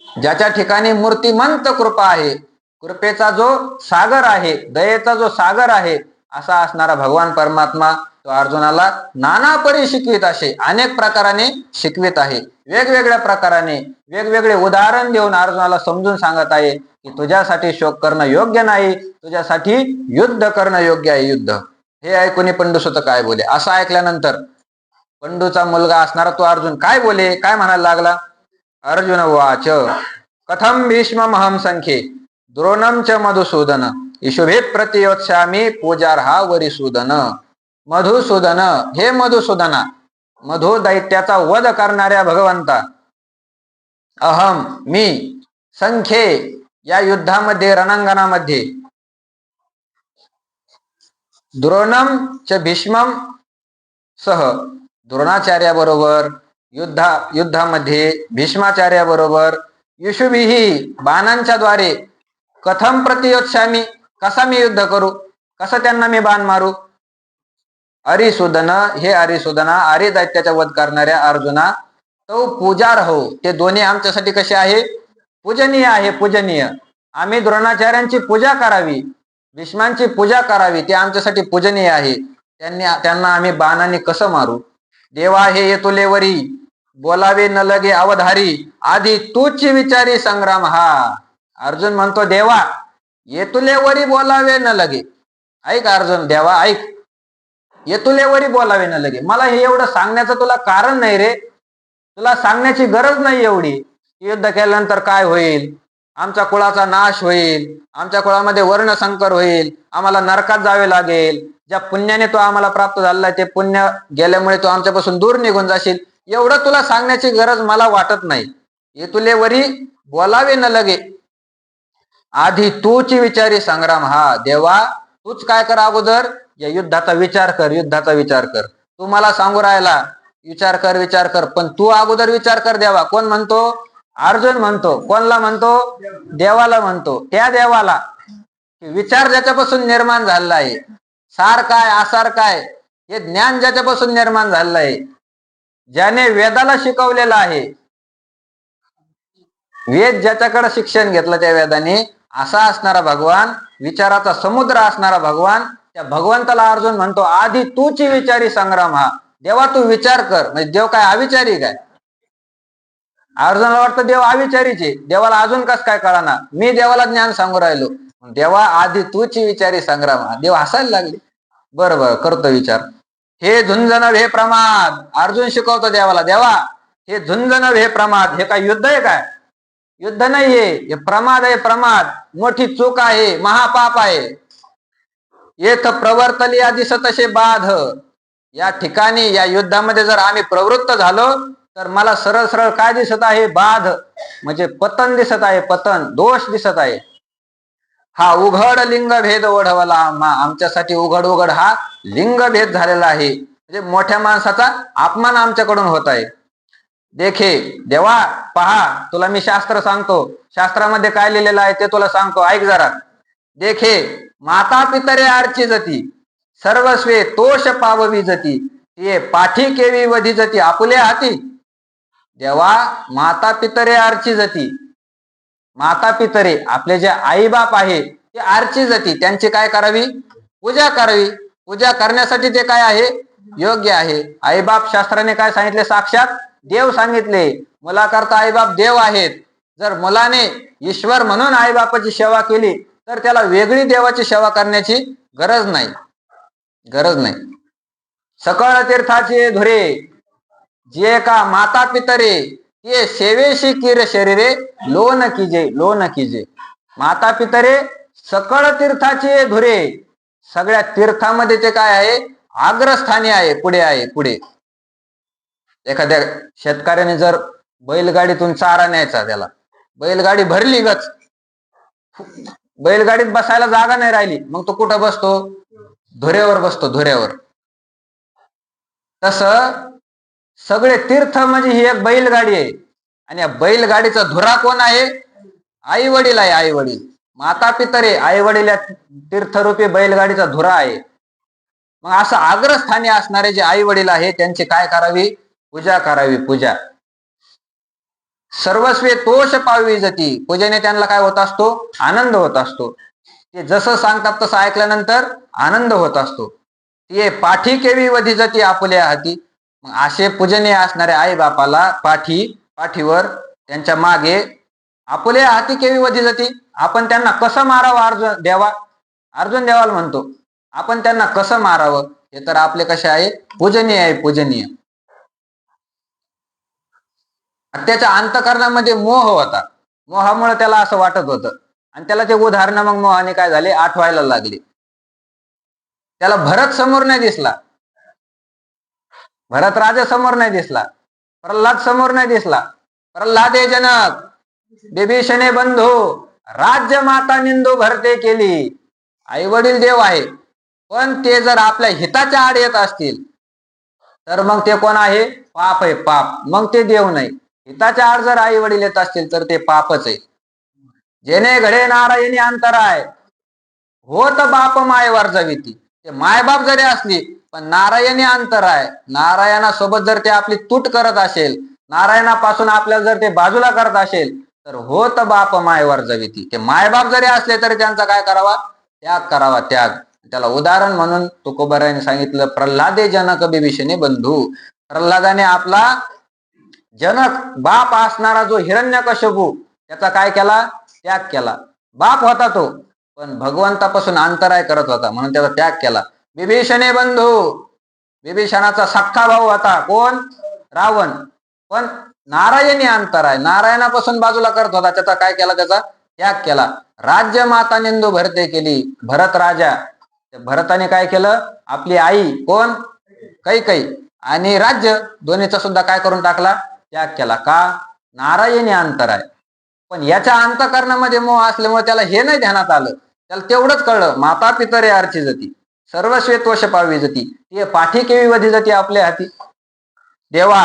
ज्याच्या ठिकाणी मूर्तिमंत कृपा आहे, कृपेचा जो सागर आहे, दयेचा जो सागर आहे, असा असणारा भगवान परमात्मा तो अर्जुनाला नाना परी शिकवित असे अनेक प्रकाराने शिकवित आहे. वेगवेगळ्या प्रकाराने वेगवेगळे उदाहरण देऊन अर्जुनाला समजून सांगत आहे की तुझ्यासाठी शोक करणं योग्य नाही, तुझ्यासाठी युद्ध करणं योग्य आहे, युद्ध. हे ऐकून पंडुसुत काय बोले. असं ऐकल्यानंतर पंडूचा मुलगा असणारा तो अर्जुन काय बोले, काय म्हणायला लागला. अर्जुन वाच कथम भीष्महं संख्ये द्रोणं च मधुसूदन ईशुभे प्रतियोत्स्यामी पूजार्हा वरिसूदन. मधुसूदन, हे मधुसूदना, मधु दैत्याचा वध करणाऱ्या भगवंता, अहम, मी, संख्ये, या युद्धामध्ये, रणांगणामध्ये, द्रोणम च भीष्मम सह, द्रोणाचार्याबरोबर युद्धामध्ये भीष्माचार्याबरोबर, युषुभिही, बाणांच्या द्वारे, कथम प्रतियोत्स्यामी, कसा मी युद्ध करू, कसं त्यांना मी बाण मारू. अरिसूदन, हे अरिसूदना, आर्य दैत्याचा वध करणाऱ्या अर्जुना, तो पूजार हो, ते दोन्ही आमच्यासाठी कसे आहे, पूजनीय आहे, पूजनीय. आम्ही द्रोणाचार्यांची पूजा करावी, भीष्मांची पूजा करावी, ते आमच्यासाठी पूजनीय आहे. त्यांना आम्ही बाणाने कसं मारू. देवा हे येतुलेवरी, बोलावे न लगे अवधारी, आधी तूच विचारी संग्राम हा. अर्जुन म्हणतो देवा येतुले वरी बोलावे न लगे. ऐक अर्जुन, देवा ऐक, येतुले वरी बोलावे न लगे. मला हे एवढं सांगण्याचं तुला कारण नाही रे, तुला सांगण्याची गरज नाही एवढी. युद्ध केल्यानंतर काय होईल, आमच्या कुळाचा नाश होईल, आमच्या कुळामध्ये वर्णसंकर होईल, आम्हाला नरकात जावे लागेल, ज्या पुण्याने तो आम्हाला प्राप्त झालेला ते पुण्य गेल्यामुळे तो आमच्यापासून दूर निघून जाशील, एवढं तुला सांगण्याची गरज मला वाटत नाही. हे तुले वरी बोलावे न लगे, आधी तूच विचारी संग्राम हा. देवा तूच काय कर, अगोदर या युद्धाचा विचार कर, युद्धाचा विचार कर. तू मला सांगू राहिला विचार कर विचार कर, पण तू अगोदर विचार कर देवा. कोण म्हणतो? अर्जुन म्हणतो. कोणला म्हणतो? देवाला म्हणतो. त्या देवाला विचार ज्याच्यापासून निर्माण झालेला आहे, सार काय आसार काय हे ज्ञान ज्याच्यापासून निर्माण झालेलं आहे, ज्याने वेदाला शिकवलेलं आहे, वेद ज्याच्याकडे शिक्षण घेतलं त्या वेदाने, असा असणारा भगवान, विचाराचा समुद्र असणारा भगवान, त्या भगवंताला अर्जुन म्हणतो आधी तूच विचारी संग्राम हा. देवा तू विचार कर. म्हणजे देव काय अविचारी काय? अर्जुनाला वाटतं देव अविचारीचे, देवाला अजून कस काय कळाना, मी देवाला ज्ञान सांगू राहिलो. देवा आधी तूच विचारी संग्राम हा. देव हसायला लागले. बरोबर करतो विचार. हे झुंजन हे प्रमाद. अर्जुन शिकवतो देवाला, देवा हे झुंजन हे प्रमाद. हे काय युद्ध आहे काय? युद्ध नाहीये, हे प्रमाद आहे. प्रमाद मोठी चूक आहे, महापाप आहे. येथ प्रवर्तलिया दिसत असे बाध. या ठिकाणी या युद्धामध्ये जर आम्ही प्रवृत्त झालो तर मला सरळ सरळ काय दिसत आहे? बाध म्हणजे पतन दिसत आहे, पतन, दोष दिसत आहे. हा उघड लिंग भेद ओढवला आमच्यासाठी. उघड उघड हा लिंग भेद झालेला आहे, म्हणजे मोठ्या माणसाचा अपमान आमच्याकडून होत आहे. देखे देवा पहा, तुला मी शास्त्र सांगतो, शास्त्रामध्ये काय लिहिलेलं आहे ते तुला सांगतो, ऐक जरा. देखे माता पितरे आरची जती, सर्वस्वे तोष पाववी जती, ते पाठी केवी वधी जती आपुले हाती. देवा माता पितरे आरची जती, माता पितरे आपले जे आई बाप आहे ते आरची जती, त्यांची काय करावी? पूजा करावी. पूजा करण्यासाठी ते काय आहे? योग्य आहे. आई बाप शास्त्राने काय सांगितले? साक्षात देव सांगितले. मुलाकरता आई बाप देव आहेत. जर मुलाने ईश्वर म्हणून आई बापाची सेवा केली तर त्याला वेगळी देवाची सेवा करण्याची गरज नाही, गरज नाही. सकळ तीर्थाचे धुरे, जे का माता पितरे ते सेवेशी किर शरीरे लोन कीजे, लोन कीजे. माता पितरे सकळ तीर्थाचे धुरे, सगळ्या तीर्थामध्ये ते काय आहे? अग्रस्थानी आहे, पुढे आहे, पुढे. एखाद्या शेतकऱ्याने जर बैलगाडीतून चारा न्यायचा, त्याला बैलगाडी भरली गच, बैलगाडीत बसायला जागा नाही राहिली, मग तो कुठं बसतो? धुऱ्यावर बसतो, धुऱ्यावर. तसं सगळे तीर्थ म्हणजे ही एक बैलगाडी आहे, आणि या बैलगाडीचा धुरा कोण आहे? आई वडील आहे, आई वडील. माता पितरे, आई वडील या तीर्थरूपी बैलगाडीचा धुरा आहे. मग असं अग्रस्थानी असणारे जे आई वडील आहे त्यांची काय करावी? पूजा करावी, पूजा. सर्वस्वे तोष पाववी जती, पूजेने त्यांना काय होत असतो? आनंद होत असतो. ते जसं सांगतात तसं ऐकल्यानंतर आनंद होत असतो. ते पाठी केवी वधी जती आपुल्या हाती. मग असे पूजनीय असणारे आई बापाला पाठीवर त्यांच्या मागे आपुल्या हाती केवी वधी जाती. आपण त्यांना कसं मारावं? अर्जुन देवाला म्हणतो आपण त्यांना कसं मारावं? हे तर आपले कसे आहे? पूजनीय आहे, पूजनीय. त्याच्या अंतःकरणामध्ये मोह होता, मोहामुळे त्याला असं वाटत होतं, आणि त्याला ते उदाहरण मग मोहाने काय झाले? आठवायला लागले. त्याला भरत समोर नाही दिसला, भरत राजा समोर नाही दिसला, प्रल्हाद समोर नाही दिसला. प्रल्हादे जनक विभीषणे बंधू, राज्य माता निंदू भरते केली. आई वडील देव आहे, पण ते जर आपल्या हिताच्या आड येत असतील तर मग ते कोण आहे? पाप आहे, पाप. मग ते देव नाही. हिताच्या आड जर आई वडील येत असतील तर ते पापच आहे. जेणे घडे नारायणी अंतराय, होत बाप माय वर्जविती. ते मायबाप जरी असली पण नारायणी अंतराय, नारायणासोबत जर ते आपली तूट करत असेल, नारायणापासून आपल्याला जर ते बाजूला करत असेल तर होत बाप माय वर्जविती. ते मायबाप जरी असले तरी त्यांचा काय करावा? त्याग करावा, त्याग. त्याला उदाहरण म्हणून तुकोबाराने सांगितलं, प्रल्हादे जनक विभीषणे बंधू. प्रल्हादाने आपला जनक बाप असणारा जो हिरण्यकश्यपू त्याचा काय केला? त्याग केला. बाप होता तो, पण भगवंतापासून अंतराय करत होता म्हणून त्याचा त्याग केला. विभीषणे बंधू, विभीषणाचा सख्खा भाऊ होता कोण? रावण. पण नारायणी अंतराय, नारायणापासून बाजूला करत होता, त्याचा काय केला? त्याचा त्याग केला. राज्य माता निंदू भरते केली, भरत राजा. भरताने काय केलं? आपली आई कोण? कैकई आणि राज्य दोन्हीचा सुद्धा काय करून टाकला? त्याग केला. का? नारायणी अंतराय. पण याच्या अंतकरणामध्ये मोह असल्यामुळे त्याला हे नाही ध्यानात आलं. त्याला तेवढंच कळलं, माता पितरे आरची जती, सर्वस्वेत वश पावी जती, ते पाठी केवी वधी जती आपल्या हाती. देवा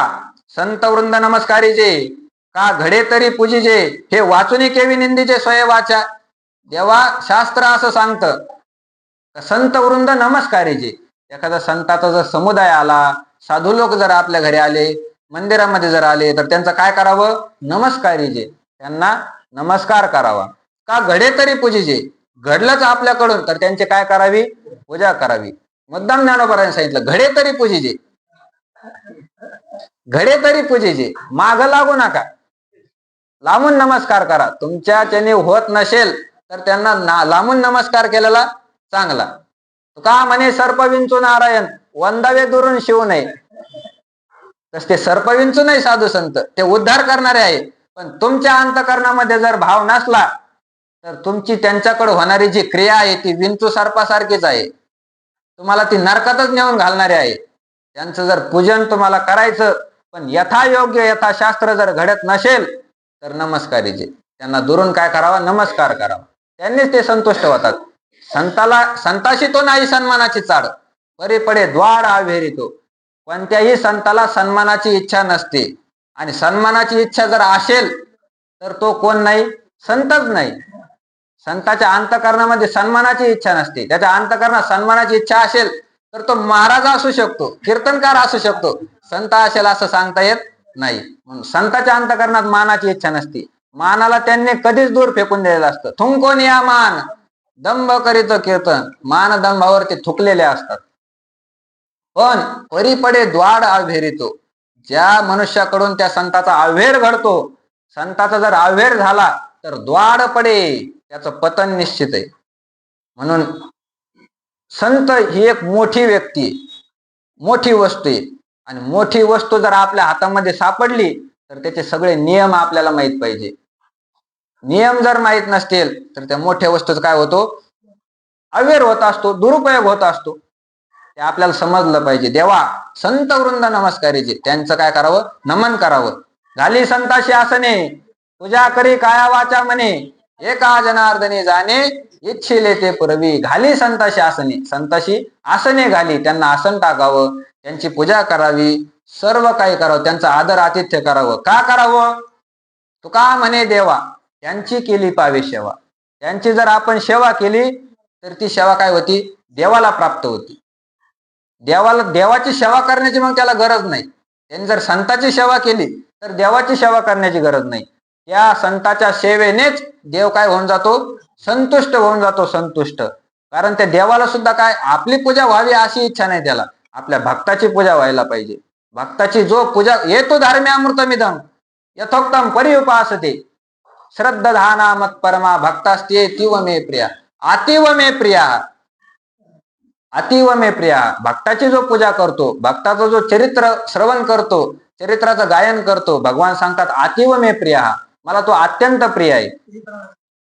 संत वृंद नमस्कारीचे, का घडे तरी पूजिजे, हे वाचुनी केवी निंदीचे स्वय वाचा. देवा शास्त्र असं सांगतं, संत वृंद नमस्कारीचे. एखादा संताचा जर समुदाय आला, साधू लोक जर आपल्या घरी आले, मंदिरामध्ये जर आले, तर त्यांचं काय करावं? नमस्कारीचे, त्यांना नमस्कार करावा. का घडे तरी पूजिजे, घडलंच आपल्याकडून तर त्यांची काय करावी? पूजा करावी. मुद्दाम ज्ञानोबारांनी सांगितलं, घडे तरी पूजिजे, घडे तरी पूजिजे, माग लागू नका, लांबून नमस्कार करा. तुमच्याने होत नसेल तर त्यांना लांबून नमस्कार केलेला चांगला. का म्हणे सर्प विंचू नारायण, वंदावे दुरून शिव नये. तस ते सर्प विंचू नाही साधू संत, ते उद्धार करणारे आहे. पण तुमच्या अंतकरणामध्ये जर भाव नसला तर तुमची त्यांच्याकडे होणारी जी क्रिया आहे ती विंचू सर्पासारखीच आहे, तुम्हाला ती नरकातच नेऊन घालणारे आहे. त्यांचं जर पूजन तुम्हाला करायचं, पण यथायोग्य यथाशास्त्र जर घडत नसेल तर नमस्कारीचे, त्यांना दुरून काय करावा? नमस्कार करावा. त्यांनीच ते संतुष्ट होतात. संताशी तो नाही सन्मानाची चाड, परी पडे द्वार आवेरितो. कोणत्याही संताला सन्मानाची इच्छा नसते, आणि सन्मानाची इच्छा जर असेल तर तो कोण नाही? संतच नाही. संताच्या अंतकरणामध्ये सन्मानाची इच्छा नसते. त्याच्या अंतकरणात सन्मानाची इच्छा असेल तर तो महाराज असू शकतो, कीर्तनकार असू शकतो, संत असेल असं सांगता येत नाही. म्हणून संताच्या अंतकरणात मानाची इच्छा नसते. मानाला त्यांनी कधीच दूर फेकून दिलेलं असतं. थुंकोन या मान, दंभ करीत कीर्तन. मान दंभावर ते थुकलेले असतात. पण परीपडे द्वाड आव्हेरितो, ज्या मनुष्याकडून त्या संताचा आव्हेर घडतो, संताचा जर आव्हेर झाला तर द्वाड पडे, त्याचं पतन निश्चित आहे. म्हणून संत ही एक मोठी व्यक्ती, मोठी वस्तू आहे. आणि मोठी वस्तू जर आपल्या हातामध्ये सापडली तर त्याचे सगळे नियम आपल्याला माहित पाहिजे. नियम जर माहित नसतील तर त्या मोठ्या वस्तूचा काय होतो? अव्यर होत असतो, दुरुपयोग होत असतो. ते आपल्याला समजलं पाहिजे. देवा संत वृंद नमस्कारीचे, त्यांचं काय करावं? नमन करावं. झाली संताशी आसने, तुझ्या करी काया वाचा म्हणे, एका जनार्दनी जाणे, इच्छिले ते पूर्वी. घाली संताशी आसने, संताशी आसने घाली, त्यांना आसन टाकावं, त्यांची पूजा करावी, सर्व काही करावं, त्यांचा आदर आतिथ्य करावं. का करावं? तुका म्हणे देवा त्यांची केली पावे सेवा. त्यांची जर आपण सेवा केली तर ती सेवा काय होती? देवाला प्राप्त होती. देवाची सेवा करण्याची मग त्याला गरज नाही. त्यांनी जर संताची सेवा केली तर देवाची सेवा करण्याची गरज नाही. त्या संताच्या सेवेनेच देव काय होऊन जातो? संतुष्ट होऊन जातो, संतुष्ट. कारण त्या देवाला सुद्धा काय आपली पूजा व्हावी अशी इच्छा नाही त्याला, आपल्या भक्ताची पूजा व्हायला पाहिजे. भक्ताची जो पूजा, येतो धर्म्यामृतमिदम यथोक्तम परिउपासते, श्रद्धाना मत परमा भक्तास्ते तीव मे प्रिया. अतीव मे प्रिया, अतीव मे प्रिया. भक्ताची जो पूजा करतो, भक्ताचं जो चरित्र श्रवण करतो, चरित्राचं गायन करतो, भगवान सांगतात अतीव मे प्रिया, मला तो अत्यंत प्रिय आहे.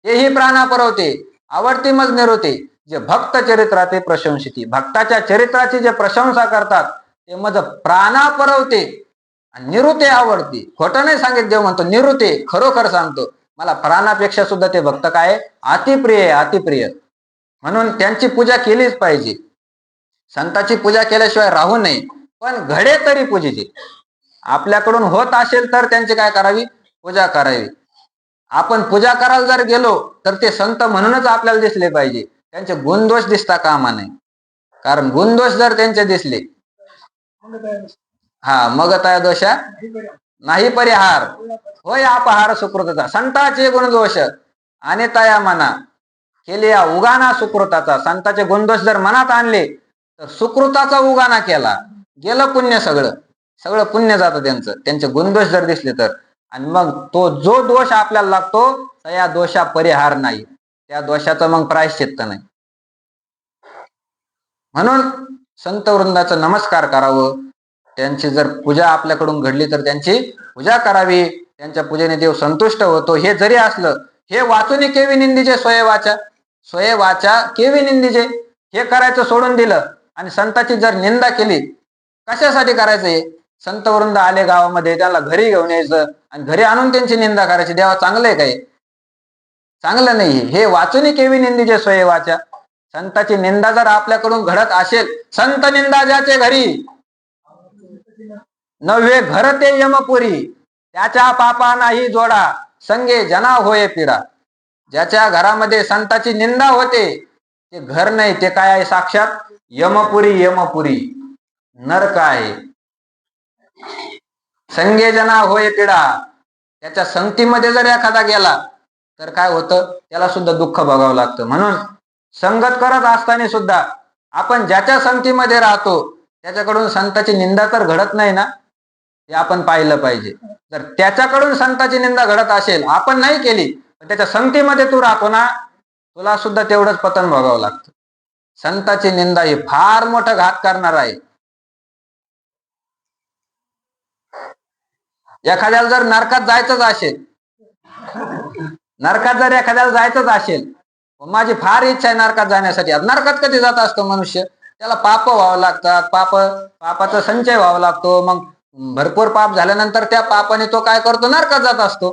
तेही प्राणा परवते, आवडती मज निरोते, जे भक्त चरित्राते प्रशंसिती. भक्ताच्या चरित्राची जे प्रशंसा करतात ते मज प्राणा परवते आणि निरुते आवडती. खोटं नाही सांगित देव म्हणतो, निरुते खरोखर सांगतो, मला प्राणापेक्षा सुद्धा ते भक्त काय? अतिप्रिय आहे, अतिप्रिय. म्हणून त्यांची पूजा केलीच पाहिजे. संताची पूजा केल्याशिवाय राहू नये. पण घडे तरी पूजेचे, आपल्याकडून होत असेल तर त्यांची काय करावी? पूजा करावी. आपण पूजा करायला जर गेलो तर ते संत म्हणूनच आपल्याला दिसले पाहिजे, त्यांचे गुणदोष दिसता कामा नये. कारण गुणदोष जर त्यांचे दिसले, मग त्या दोषा नाही परिहार, होय अपहार सुकृताचा. संताचे गुणदोष आणि तया मना केले उगाना सुकृताचा. संताचे गुणदोष जर मनात आणले तर सुकृताचा उगाना केला, गेलं पुण्य सगळं. सगळं पुण्य जातं त्यांचं, त्यांचे गुणदोष जर दिसले तर. आणि मग तो जो दोष आपल्याला लागतो तर या दोषा परिहार नाही, त्या दोषाचं मग प्रायश्चित्त नाही. म्हणून संत वृंदाचं नमस्कार करावं, त्यांची जर पूजा आपल्याकडून घडली तर त्यांची पूजा करावी, त्यांच्या पूजेने देव संतुष्ट होतो. हे जरी असलं, हे वाचून केवी निंदीचे स्वये वाचा केवी निंदीचे, हे करायचं सोडून दिलं आणि संतांची जर निंदा केली, कशासाठी करायचं? हे संत वृंद आले गावामध्ये, त्याला घरी घेऊन यायचं आणि घरी आणून त्यांची निंदा करायची, देवा चांगलं आहे काय? चांगलं नाही. हे वाचून केवी निंदीचे स्वये वाचा. संतांची निंदा जर आपल्याकडून घडत असेल, संत निंदा ज्याचे घरी नव्हे घर ते यमपुरी, त्याच्या पापा नाही जोडा, संगे जना होय पिडा. ज्याच्या घरामध्ये संतांची निंदा होते ते घर नाही, ते काय आहे? साक्षात यमपुरी नरक आहे. संगे जना होय पिडा. त्याच्या संगतीमध्ये जर एखादा गेला तर काय होतं? त्याला सुद्धा दुःख भोगावं लागतं. म्हणून संगत करत असताना सुद्धा आपण ज्याच्या संगतीमध्ये राहतो त्याच्याकडून संतांची निंदा तर घडत नाही ना, ते आपण पाहिलं पाहिजे. जर त्याच्याकडून संतांची निंदा घडत असेल, आपण नाही केली, तर त्याच्या संगतीमध्ये तू राहतो ना, तुला सुद्धा तेवढंच पतन भोगावं लागतं. संतांची निंदा ही फार मोठा घात करणार आहे. एखाद्याला जर नरकात जायचंच असेल, माझी फार इच्छा आहे नरकात जाण्यासाठी. नरकात कधी जात असतो मनुष्य? त्याला पाप व्हावं लागतात, पापाचा संचय व्हावा लागतो. मग भरपूर पाप झाल्यानंतर त्या पापाने तो काय करतो? नरकात जात असतो.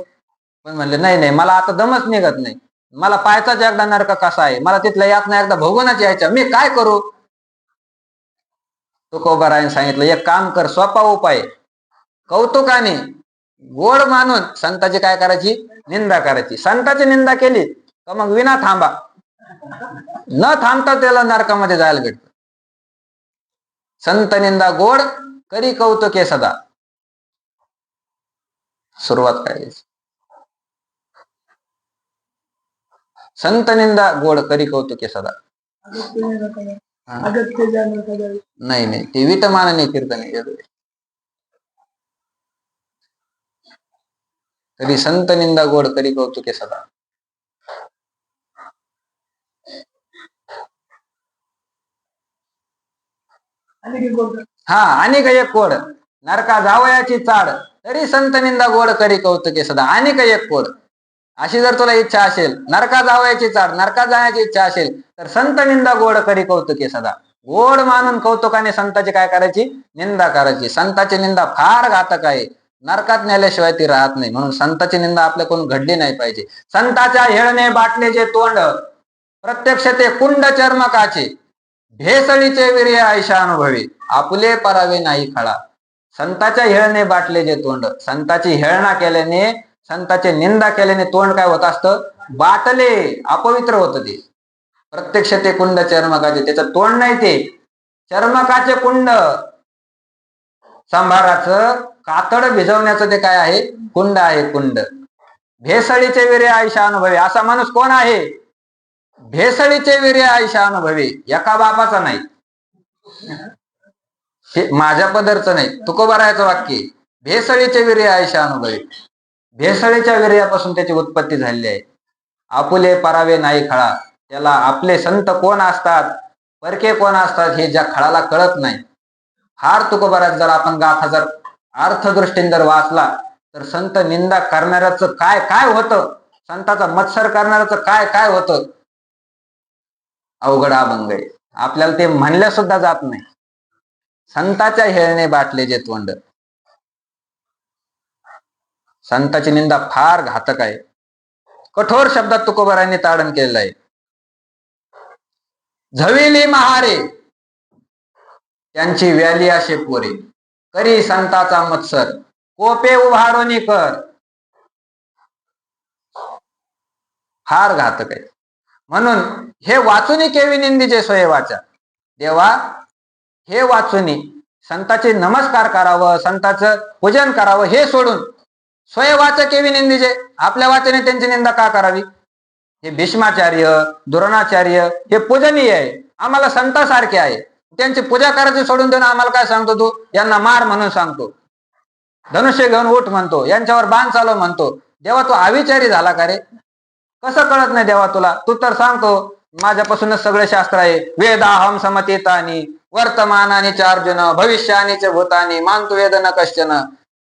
पण म्हणले नाही, मला आता दमच निघत नाही, मला पाहायचाच एकदा नरक कसा आहे, मला तिथल्या यातना एकदा भोगूनच यायच्या, मी काय करू? तुकोबारायने सांगितलं, एक काम कर, सोपा उपाय, कौतुकाने गोड मानून संतांची काय करायची? निंदा करायची. संतांची निंदा केली तर मग विना थांबा, न थांबता त्याला नरकामध्ये जायला भेटत. संत निंदा गोड करी कौतुके सदा. सुरुवात करायची. संत निंदा गोड करी कौतुके सदा. नाही, ते विटमानाने कीर्तन तरी संत निंदा गोड करी कौतुके सदा. आणि एक कोड, नरका जावयाची चाड, तरी संत निंदा गोड करी कौतुके सदा. आणि एक कोड, अशी जर तुला इच्छा असेल, नरका जावयाची चाड, नरका जाण्याची इच्छा असेल, तर संत निंदा गोड करी कौतुके सदा. गोड मानून कौतुकाने संतांची काय करायची? निंदा करायची. संतांची निंदा फार घातक आहे, नरकात नेल्याशिवाय ती राहत नाही. म्हणून संतांची निंदा आपल्याकडून घडली नाही पाहिजे. संतांच्या हेळणे बाटले जे तोंड, प्रत्यक्ष ते कुंड चर्मकाचे, भेसळीचे वीर्य आयशा अनुभवी, आपुले परावे नाही खळा. संतांच्या हेळणे बाटले जे तोंड, संतांची हेळणा केल्याने, संतांची निंदा केल्याने तोंड काय होत असतं? बाटले, अपवित्र होत ते. प्रत्यक्ष ते कुंड चर्मकाचे, त्याचं तोंड नाही, ते चर्मकाचे कुंड, सांभाराचं कातड भिजवण्याचं ते काय आहे? कुंड आहे, कुंड. भेसळीचे वीर्य आयशा अनुभवी, असा माणूस कोण आहे? भेसळीचे वीर्य आयशा अनुभवी, एका बापाचा नाही, माझ्या पदरचं नाही, तुकोबारायचं वाक्य. भेसळीचे वीर्य आयशा अनुभवी, भेसळीच्या वीर्यापासून त्याची उत्पत्ती झालेली आहे. आपुले परावे नाही खळा, त्याला आपले संत कोण असतात, परके कोण असतात, हे ज्या खळाला कळत नाही. फार तुकोबारात जर आपण गाथा जर अर्थदृष्टीने जर वाचला तर संत निंदा करणाऱ्याचं काय काय होतं, संताचा मत्सर करणाऱ्याचं काय काय होतं, अवघड अभंग आहे. आपल्याला ते म्हणल्या सुद्धा जात नाही. संताच्या हेळणे बाटले जे तोंड, संताची निंदा फार घातक आहे. कठोर शब्दात तुकोबारांनी ताडण केलेलं आहे. झविली महारे त्यांची व्याली असे पोरे, करी संताचा मत्सर, कोपे उभारोनी कर. फार घातक आहे. म्हणून हे वाचुनी केवी निंदीचे सोये वाचा. देवा, हे वाचुनी संताचे नमस्कार करावं, संताचं पूजन करावं, हे सोडून स्वय वाचा केवी निंदीचे, आपल्या वाचेने त्यांची निंदा का करावी? हे भीष्माचार्य, द्रोणाचार्य हे पूजनीय आहे, आम्हाला संतासारखे आहे, त्यांची पूजा करायची सोडून देणं आम्हाला काय सांगतो? तू यांना मार म्हणून सांगतो. धनुष्य घेऊन उठ म्हणतो, यांच्यावर बाण चालव म्हणतो. देवा तू अविचारी झाला का रे? कसं कळत नाही देवा तुला? तू तर सांगतो माझ्यापासूनच सगळे शास्त्र आहे. वेदाहम समतीतानी वर्तमानानी च अर्जुन भविष्यानी च भूतानी मानतो वेद न कश्चन.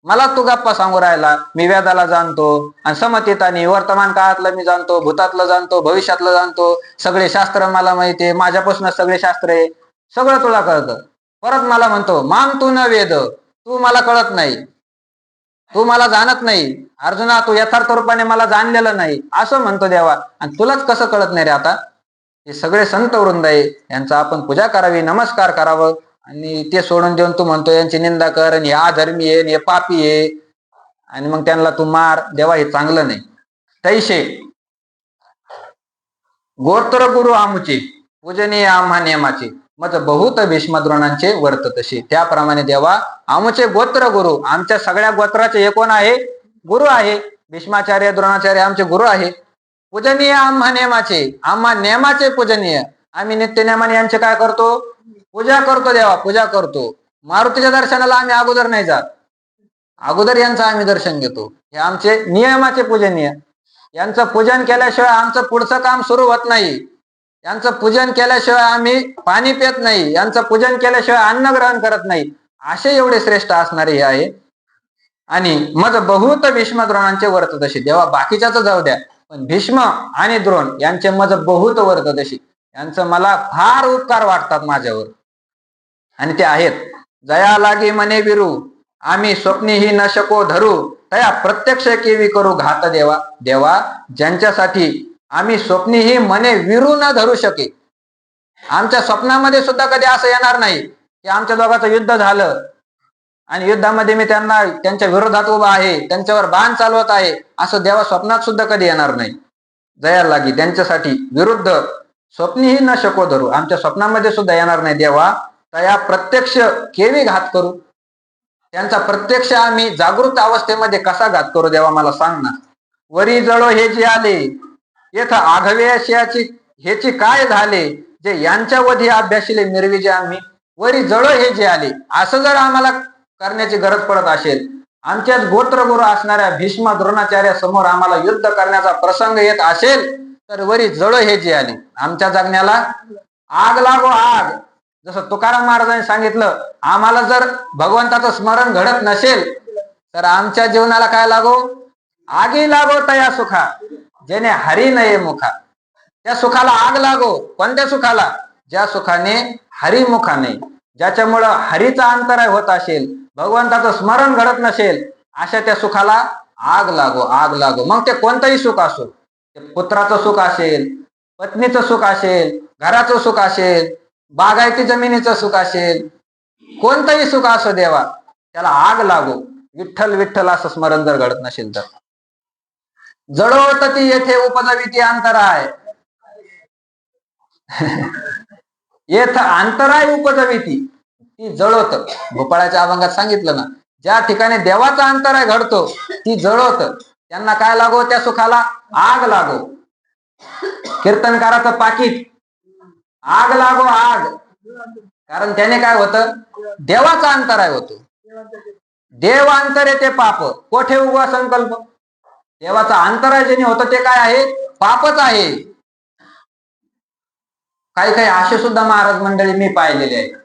मला तू गप्पा सांगू राहिला, मी वेदाला जाणतो आणि समतीतानी वर्तमान काळातलं मी जाणतो, भूतातलं जाणतो, भविष्यातलं जाणतो, सगळे शास्त्र मला माहिती आहे, माझ्यापासूनच सगळे शास्त्र आहे, सगळं तुला कळतं. परत मला म्हणतो माम तू न वेद, तू मला कळत नाही, तू मला जाणत नाही. अर्जुना तू यथार्थ रूपाने मला जाणलेलं नाही असं म्हणतो देवा. आणि तुलाच कसं कळत नाही रे? आता हे सगळे संत वृंद आहे, यांचा आपण पूजा करावी, नमस्कार करावं. आणि ते सोडून देऊन तू म्हणतो यांची निंदा कर, आणि हे अधर्मी आहे, हे पापी आहे, आणि मग त्यांना तू मार. देवा हे चांगलं नाही. तैशे गोत्र गुरु आमुचे पूजनीय आम्हा नियमाचे मज बहुत भीष्मद्रोणांचे वर्त तसे. त्याप्रमाणे देवा आमचे गोत्र गुरु, आमच्या सगळ्या गोत्राचे हे कोण आहे? गुरु आहे. भीष्माचार्य द्रोणाचार्य आमचे गुरु आहे. पूजनीय आम्हा नियमाचे, आम्हा नियमाचे पूजनीय. आम्ही नित्य नियमाने यांचे काय करतो? पूजा करतो देवा, पूजा करतो. मारुतीच्या दर्शनाला आम्ही अगोदर नाही जात, अगोदर यांचं आम्ही दर्शन घेतो. हे आमचे नियमाचे पूजनीय. यांचं पूजन केल्याशिवाय आमचं पुढचं काम सुरू होत नाही. यांचं पूजन केल्याशिवाय आम्ही पाणी पित नाही, यांचं पूजन केल्याशिवाय अन्न ग्रहण करत नाही. असे एवढे श्रेष्ठ असणारे हे आहे. आणि मज बहुत भीष्म द्रोणांचे वर्त तशी. देवा बाकीच्याच जाऊ द्या, पण भीष्म आणि द्रोण यांचे मज बहुत वर्त तशी. यांचं मला फार उपकार वाटतात माझ्यावर, आणि ते आहेत. जया लागी मने विरू आम्ही स्वप्नीही न शको धरू तया प्रत्यक्ष केवी करू घात देवा. देवा ज्यांच्यासाठी आम्ही स्वप्नीही मने विरू न धरू शके, आमच्या स्वप्नामध्ये सुद्धा कधी असं येणार नाही की आमच्या दोघांचं युद्ध झालं आणि युद्धामध्ये मी त्यांच्या विरोधात उभा आहे, त्यांच्यावर बाण चालवत आहे, असं देवा स्वप्नात सुद्धा कधी येणार नाही. जया लागी त्यांच्यासाठी विरुद्ध स्वप्नीही न शको धरू, आमच्या स्वप्नामध्ये सुद्धा येणार नाही देवा. तया प्रत्यक्ष केवी घात करू, त्यांचा प्रत्यक्ष आम्ही जागृत अवस्थेमध्ये कसा घात करू देवा मला सांग ना. वरी जळो हे जे आले येथ आघवेशाची हेची काय झाले, जे यांच्या वधी अभ्यासिले निर्विजय आम्ही. वरी जळो हे जे आले, असं जर आम्हाला करण्याची गरज पडत असेल, आमच्याच गोत्रगुरु असणाऱ्या भीष्म द्रोणाचार्य समोर आम्हाला युद्ध करण्याचा प्रसंग येत असेल, तर वरी जळो हे जे आले, आमच्या जगण्याला आग लागो आग. जसं तुकाराम महाराजांनी सांगितलं, आम्हाला जर भगवंताचं स्मरण घडत नसेल तर आमच्या जीवनाला काय लागो? आगी लागो तया सुखा जेणे हरी नये मुखा. त्या सुखाला आग लागो. कोणत्या सुखाला? ज्या सुखाने हरिमुखा नाही, ज्याच्यामुळं हरीचा अंतराय होत असेल, भगवंताचं स्मरण घडत नसेल, अशा त्या सुखाला आग लागो, आग लागो. मग ते कोणतंही सुख असो, ते पुत्राचं सुख असेल, पत्नीचं सुख असेल, घराचं सुख असेल, बागायती जमिनीचं सुख असेल, कोणतंही सुख असो देवा, त्याला आग लागो. विठ्ठल विठ्ठल असं स्मरण जर घडत नसेल तर. जळवत ती येथे उपजविती अंतराय येथ अंतराय उपजविती, ती जळवत. भोपाळाच्या अभंगात सांगितलं ना, ज्या ठिकाणी देवाचा अंतराय घडतो ती जळवत, त्यांना काय लागो? त्या सुखाला आग लागो. कीर्तनकाराचं पाकिट आग लागो आग, कारण त्याने काय होतं? देवाचा अंतराय होतो. देव अंतरे ते पाप कोठे उगवा संकल्प. देवाचा अंतराय ज्याने होतं ते काय आहे? पापच आहे. काही काही असे सुद्धा महाराज मंडळी मी पाहिलेले आहेत.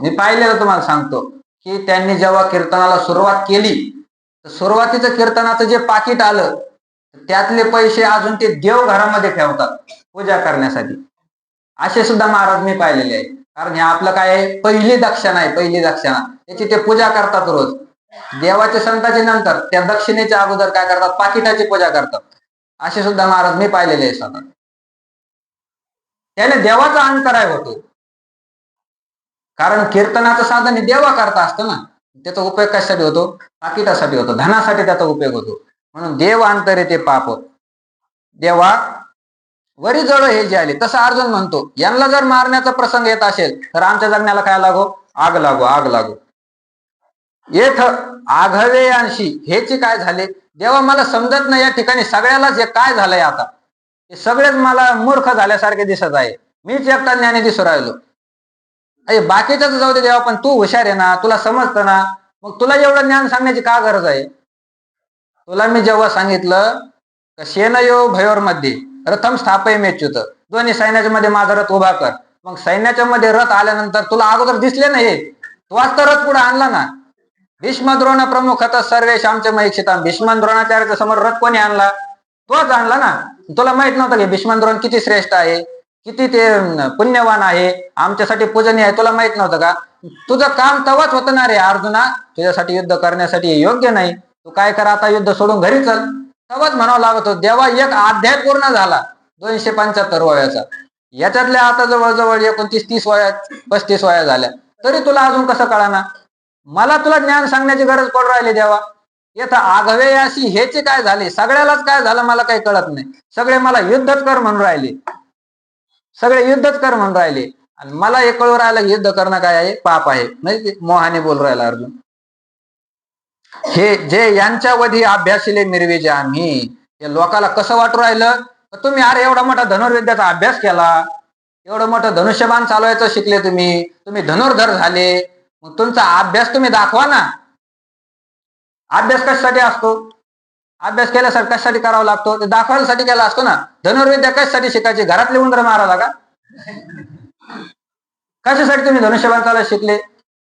मी पाहिलेलं तुम्हाला सांगतो की त्यांनी जेव्हा कीर्तनाला सुरुवात केली, तर सुरुवातीचं कीर्तनाचं जे पाकिट आलं त्यातले पैसे अजून ते देव घरामध्ये ठेवतात पूजा करण्यासाठी. असे सुद्धा महाराज मी पाहिलेले आहेत. कारण हे आपलं काय आहे? पहिली दक्षिणा आहे, पहिली दक्षिणा. त्याची ते पूजा करतात रोज. देवाच्या संतांच्या नंतर त्या दक्षिणेच्या अगोदर काय करतात? पाकिटाची पूजा करतात. असे सुद्धा महाराज मी पाहिलेले आहे स्वतः. त्याने देवाचा अंतराय होतो. कारण कीर्तनाचं साधन हे देवा करता असतं ना, त्याचा उपयोग कशासाठी होतो? पाकिटासाठी होतो, धनासाठी त्याचा उपयोग होतो. म्हणून देव अंतरे ते पाप. देवा वरी जळो हे जे आले. तसं अर्जुन म्हणतो, यांना जर मारण्याचा प्रसंग येत असेल तर आमच्या जगण्याला काय लागो? आग लागो, आग लागो. येथ आघवे अंशी हेची काय झाले. देवा मला समजत नाही या ठिकाणी सगळ्याला जे काय झालंय आता, हे सगळेच मला मूर्ख झाल्यासारखे दिसत आहे. मीच एकटा ज्ञानी दिसू राहिलो. अरे बाकीच्याच जाऊ दे देवा, पण तू हुशार आहे ना, तुला समजतं ना, मग तुला एवढं ज्ञान सांगण्याची का गरज आहे? तुला मी जेव्हा सांगितलं सेनयो भयोर मध्ये रथम स्थापय मेच्युत, दोन्ही सैन्याच्या मध्ये माझा रथ उभा कर, मग सैन्याच्या मध्ये रथ आल्यानंतर तुला अगोदर दिसले नाही, तू आज तर रथ पुढे आणला ना. भीष्म द्रोण प्रमुख सर्वेश आमचे महीक्षिता, भीष्म द्रोणाचार्याच्या समोर रथ कोणी आणला? तोच आणला ना. तुला माहित नव्हतं की भीष्म द्रोण किती श्रेष्ठ आहे, किती ते पुण्यवान आहे, आमच्यासाठी पूजनीय आहे? तुला माहित नव्हतं का? तुझं काम तवाच होतं ना रे अर्जुना, तुझ्यासाठी युद्ध करण्यासाठी योग्य नाही, तू काय कर आता, युद्ध सोडून घरी चल. तवाच म्हणावं लागत होतं. देवा एक अध्याय पूर्ण झाला 275 वयाचा, याच्यातल्या आता जवळजवळ 29-30 वया 35 वया झाल्या, तरी तुला अजून कसं कळाना? मला तुला ज्ञान सांगण्याची गरज पडू राहिली देवा. येतं आघवे अशी हेचे काय झाले, सगळ्यालाच काय झालं मला काही कळत नाही. सगळे मला युद्धच कर म्हणून राहिले, सगळे युद्धच कर म्हणून राहिले, आणि मला हे कळू राहिलं युद्ध करणं काय आहे, पाप आहे. म्हणजे मोहाने बोल राहिला अर्जुन. हे जे यांच्या वधी अभ्यासिले मिरवीजे आम्ही, हे लोकाला कसं वाटू राहिलं, तुम्ही अरे एवढा मोठा धनुर्विद्याचा अभ्यास केला, एवढं मोठं धनुष्यबाण चालवायचं शिकले, तुम्ही धनुर्धर झाले, मग तुमचा अभ्यास तुम्ही दाखवा ना. अभ्यास कशासाठी असतो? अभ्यास केल्यासाठी कशासाठी करावा लागतो? ते दाखवायसाठी केला असतो ना. धनुर्विद्या कशासाठी शिकायची? घरातले उंदर मारायला का? कशासाठी तुम्ही धनुष्यबाण चालवायला शिकले?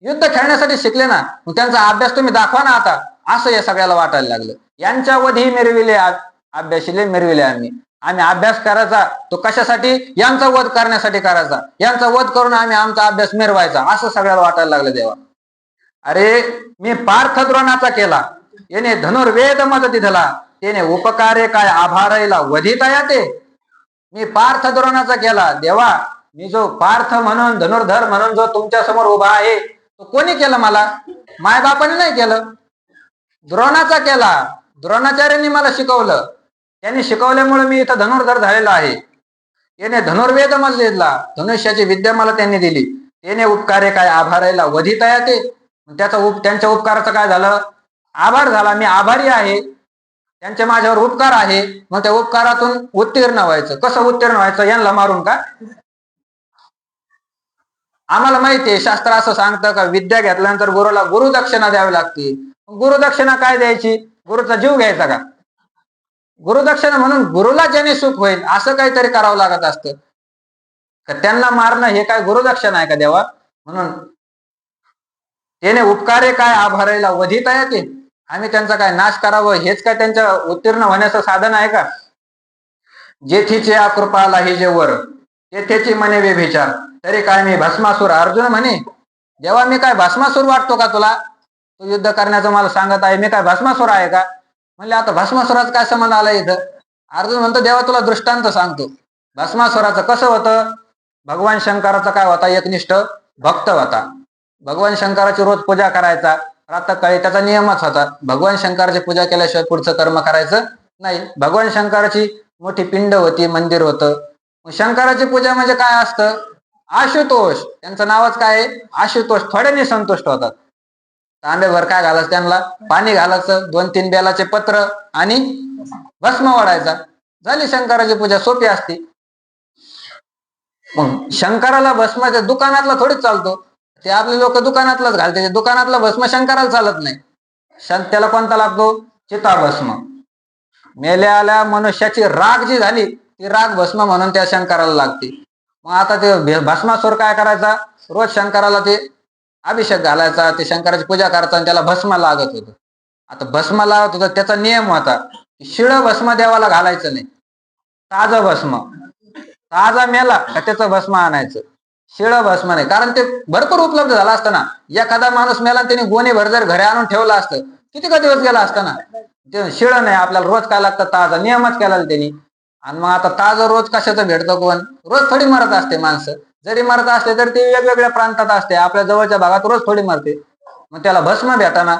युद्ध खेळण्यासाठी शिकले ना. मग त्यांचा अभ्यास तुम्ही दाखवा ना आता, असं या सगळ्याला वाटायला लागलं. यांच्या वधी मिरविले अभ्यासिले मिरविले आम्ही अभ्यास करायचा तो कशासाठी? यांचा वध करण्यासाठी करायचा, यांचा वध करून आम्ही आमचा अभ्यास मिरवायचा, असं सगळ्याला वाटायला लागलं देवा. अरे मी पार्थ द्रोणाचा केला, याने धनुर्वेद मदती दिला, त्याने उपकारे काय आभारायला वधिता याते. मी पार्थ द्रोणाचा केला देवा. मी जो पार्थ म्हणून धनुर्धर म्हणून जो तुमच्या समोर उभा आहे, तो कोणी केलं? मला मायबापाने नाही केलं, द्रोणाचा केला. द्रोणाचार्यांनी मला शिकवलं, त्यांनी शिकवल्यामुळे मी इथं धनुर्धर झालेला आहे. याने धनुर्वेद मला दिला, धनुष्याची विद्या मला त्यांनी दिली. त्याने उपकारे काय आभारायला वधिता येते. त्यांच्या उपकाराचं काय झालं? आभार झाला. मी आभारी आहे, त्यांचे माझ्यावर उपकार आहे. मग त्या उपकारातून उत्तीर्ण व्हायचं. कसं उत्तीर्ण व्हायचं? यांना मारून का? आम्हाला माहितीये, शास्त्र असं सांगतं का विद्या घेतल्यानंतर गुरुला गुरुदक्षिणा द्यावी लागते. गुरुदक्षिणा काय द्यायची? गुरुचा जीव घ्यायचा का? गुरुदक्षिणा म्हणून गुरुला ज्याने सुख होईल असं काहीतरी करावं लागत असतं का? त्यांना मारणं हे काय गुरुदक्षिणा आहे का देवा? म्हणून त्याने उपकारे काय आभारायला वधिता येते. आम्ही त्यांचा काय नाश करावं हेच काय त्यांच्या उत्तीर्ण होण्याचं साधन आहे का? जेथीचे अकृपाला हे जे वर, तेथेची म्हणे व्यभिचार, तरी काय मी भस्मासूर. अर्जुन म्हणे जेव्हा मी काय भस्मासूर वाटतो का तुला? तू युद्ध करण्याचं मला सांगत आहे, मी काय भस्मासूर आहे का? म्हणले आता भस्मासुराचं काय संबंध आला इथं? अर्जुन म्हणतो देवा तुला दृष्टांत सांगतो. भस्मासुराचं कसं होतं? भगवान शंकराचा काय होता? एकनिष्ठ भक्त होता. भगवान शंकराची रोज पूजा करायचा, प्रातःकाळी त्याचा नियमच होता. भगवान शंकराची पूजा केल्याशिवाय पुढचं कर्म करायचं नाही. भगवान शंकराची मोठी पिंड होती, मंदिर होतं. शंकराची पूजा म्हणजे काय असतं? आशुतोष, त्यांचं नावच काय आहे? आशुतोष. थोड्याने संतुष्ट होतात. तांब्याभर काय घालायचं त्यांना? पाणी घालायचं, 2-3 बेलाचे पत्र आणि भस्म वाढायचा, झाली शंकराची पूजा. सोपी असते. मग शंकराला भस्माच्या दुकानातला थोडीच चालतो, ते आपले लोक दुकानातलाच घालते. दुकानातला भस्म शंकराला चालत नाही. त्याला कोणता लागतो? चिताभस्म. मेल्याला मनुष्याची राग जी झाली ती राग भस्म म्हणून त्या शंकराला लागते. मग आता ते भस्मासूर काय करायचा? रोज शंकराला ते अभिषेक घालायचा, ते शंकराची पूजा करायचा आणि त्याला भस्म लागत होतं. आता भस्म लागत होतं, त्याचा नियम होता शिळ भस्म देवाला घालायचं नाही, ताजं भस्म. ताजा मेला का त्याचं भस्म आणायचं, शिळ भस्म नाही. कारण ते भरपूर उपलब्ध झालं असतं ना. एखादा माणूस मेला त्याने गोणी भर जर घरी आणून ठेवलं असतं, किती का दिवस गेला असता ना. ते शिळ नाही, आपल्याला रोज काय लागतं? ताजा. नियमच केला त्यांनी. आणि मग आता ताजं रोज कशाचं भेटतं? कोण रोज थोडी मरत असते माणसं. जरी मरत असते तर ते वेगवेगळ्या प्रांतात असते, आपल्या जवळच्या भागात रोज थोडी मरते. मग त्याला भस्म भेटाना.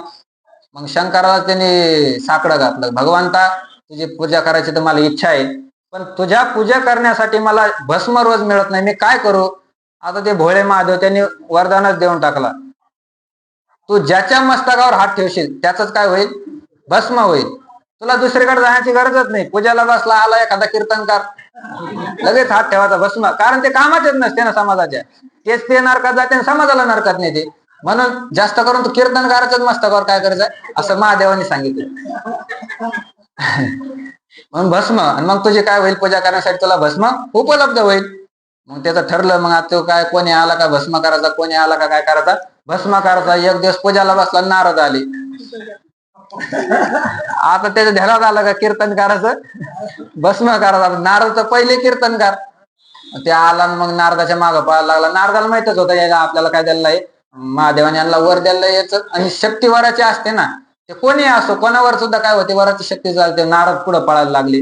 मग शंकराला त्यांनी साकडं घातलं, भगवंता तुझी पूजा करायची तर मला इच्छा आहे, पण तुझ्या पूजा करण्यासाठी मला भस्म रोज मिळत नाही, मी काय करू? आता ते भोळे महादेव त्यांनी वरदानच देऊन टाकला, तू ज्याच्या मस्तकावर हात ठेवशील त्याच काय होईल? भस्म होईल. तुला दुसरीकडे जाण्याची गरजच नाही. पूजाला बसला, आला एखादा कीर्तनकार, लगेच हात ठेवायचा भस्म. कारण ते कामाचेच नसते ना समाजाच्या. तेच ते नरकात जाते, समाजाला नरकात नेते. म्हणून जास्त करून तू कीर्तनकाराच्याच मस्तकावर काय करायचं असं महादेवाने सांगितलं. मग भस्म, आणि मग तुझी काय होईल, पूजा करण्यासाठी तुला भस्म उपलब्ध होईल. मग त्याचं ठरलं. मग आता तो काय, कोणी आला का भस्म करायचा, कोणी आला का काय करायचा, भस्म करायचा. एक दिवस पूजाला बसला, नारद आली. आता त्याच्या ध्यानात आलं का कीर्तनकाराचं भस्म करायचा. नारद तर पहिले कीर्तनकार. ते आला मग नारदाच्या मागं पळायला लागला. नारदाला माहितच होतं यायला आपल्याला काय द्यायला आहे, महादेवाने यांना वर द्यायला यायचं. आणि शक्ती वराची असते ना, ते कोणी असो, कोणावर सुद्धा काय होते, वराची शक्ती चालते. नारद पुढे पळायला लागले.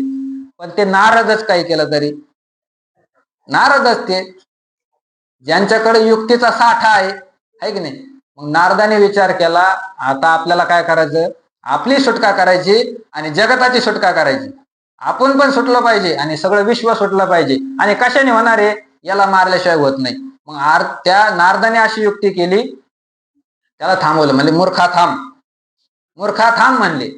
पण ते नारदच काही केलं तरी नारदच ते, ज्यांच्याकडे युक्तीचा साठा आहे की नाही. मग नारदाने विचार केला, आता आपल्याला काय करायचं, आपली सुटका करायची आणि जगताची सुटका करायची. आपण पण सुटलं पाहिजे आणि सगळं विश्व सुटलं पाहिजे. आणि कशाने होणार आहे, याला मारल्याशिवाय होत नाही. मग त्या नारदाने अशी युक्ती केली, त्याला थांबवलं. म्हणजे मूर्खा थांब, मूर्खा थांब म्हणले.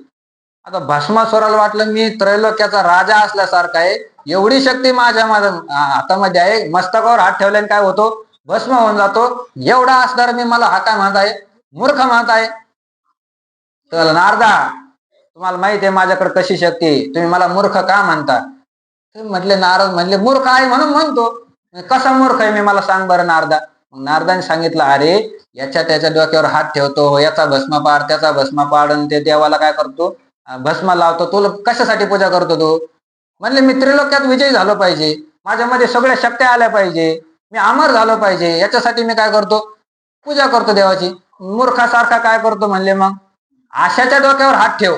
आता भस्मासुराला वाटलं मी त्रैलोक्याचा राजा असल्यासारखा आहे, एवढी शक्ती माझ्या हातामध्ये आहे, मस्तकावर हात ठेवल्याने काय होतो, भस्म होऊन जातो. एवढा असणार मी, मला हा काय म्हणत आहे, मूर्ख म्हणत आहे. तर नारदा, तुम्हाला माहिती आहे माझ्याकडे कशी शक्ती आहे, तुम्ही मला मूर्ख का म्हणता. म्हटले नारद म्हणले, मूर्ख आहे म्हणून म्हणतो. कसा मूर्ख आहे मी, मला सांग बरं नारदा. मग नारदाने सांगितलं, अरे याच्या त्याच्या डोक्यावर हात ठेवतो, याचा भस्म पाड, त्याचा भस्म पाड, आणि ते देवाला काय करतो, भस्म लावतो. तुला कशासाठी पूजा करतो तू. म्हणले मी त्रिलोक्यात विजयी झालो पाहिजे, माझ्यामध्ये सगळ्या शक्त्या आल्या पाहिजे, मी अमर झालो पाहिजे, याच्यासाठी मी काय करतो, पूजा करतो देवाची. मूर्खासारखा काय करतो म्हणले. मग आशाच्या डोक्यावर हात ठेव,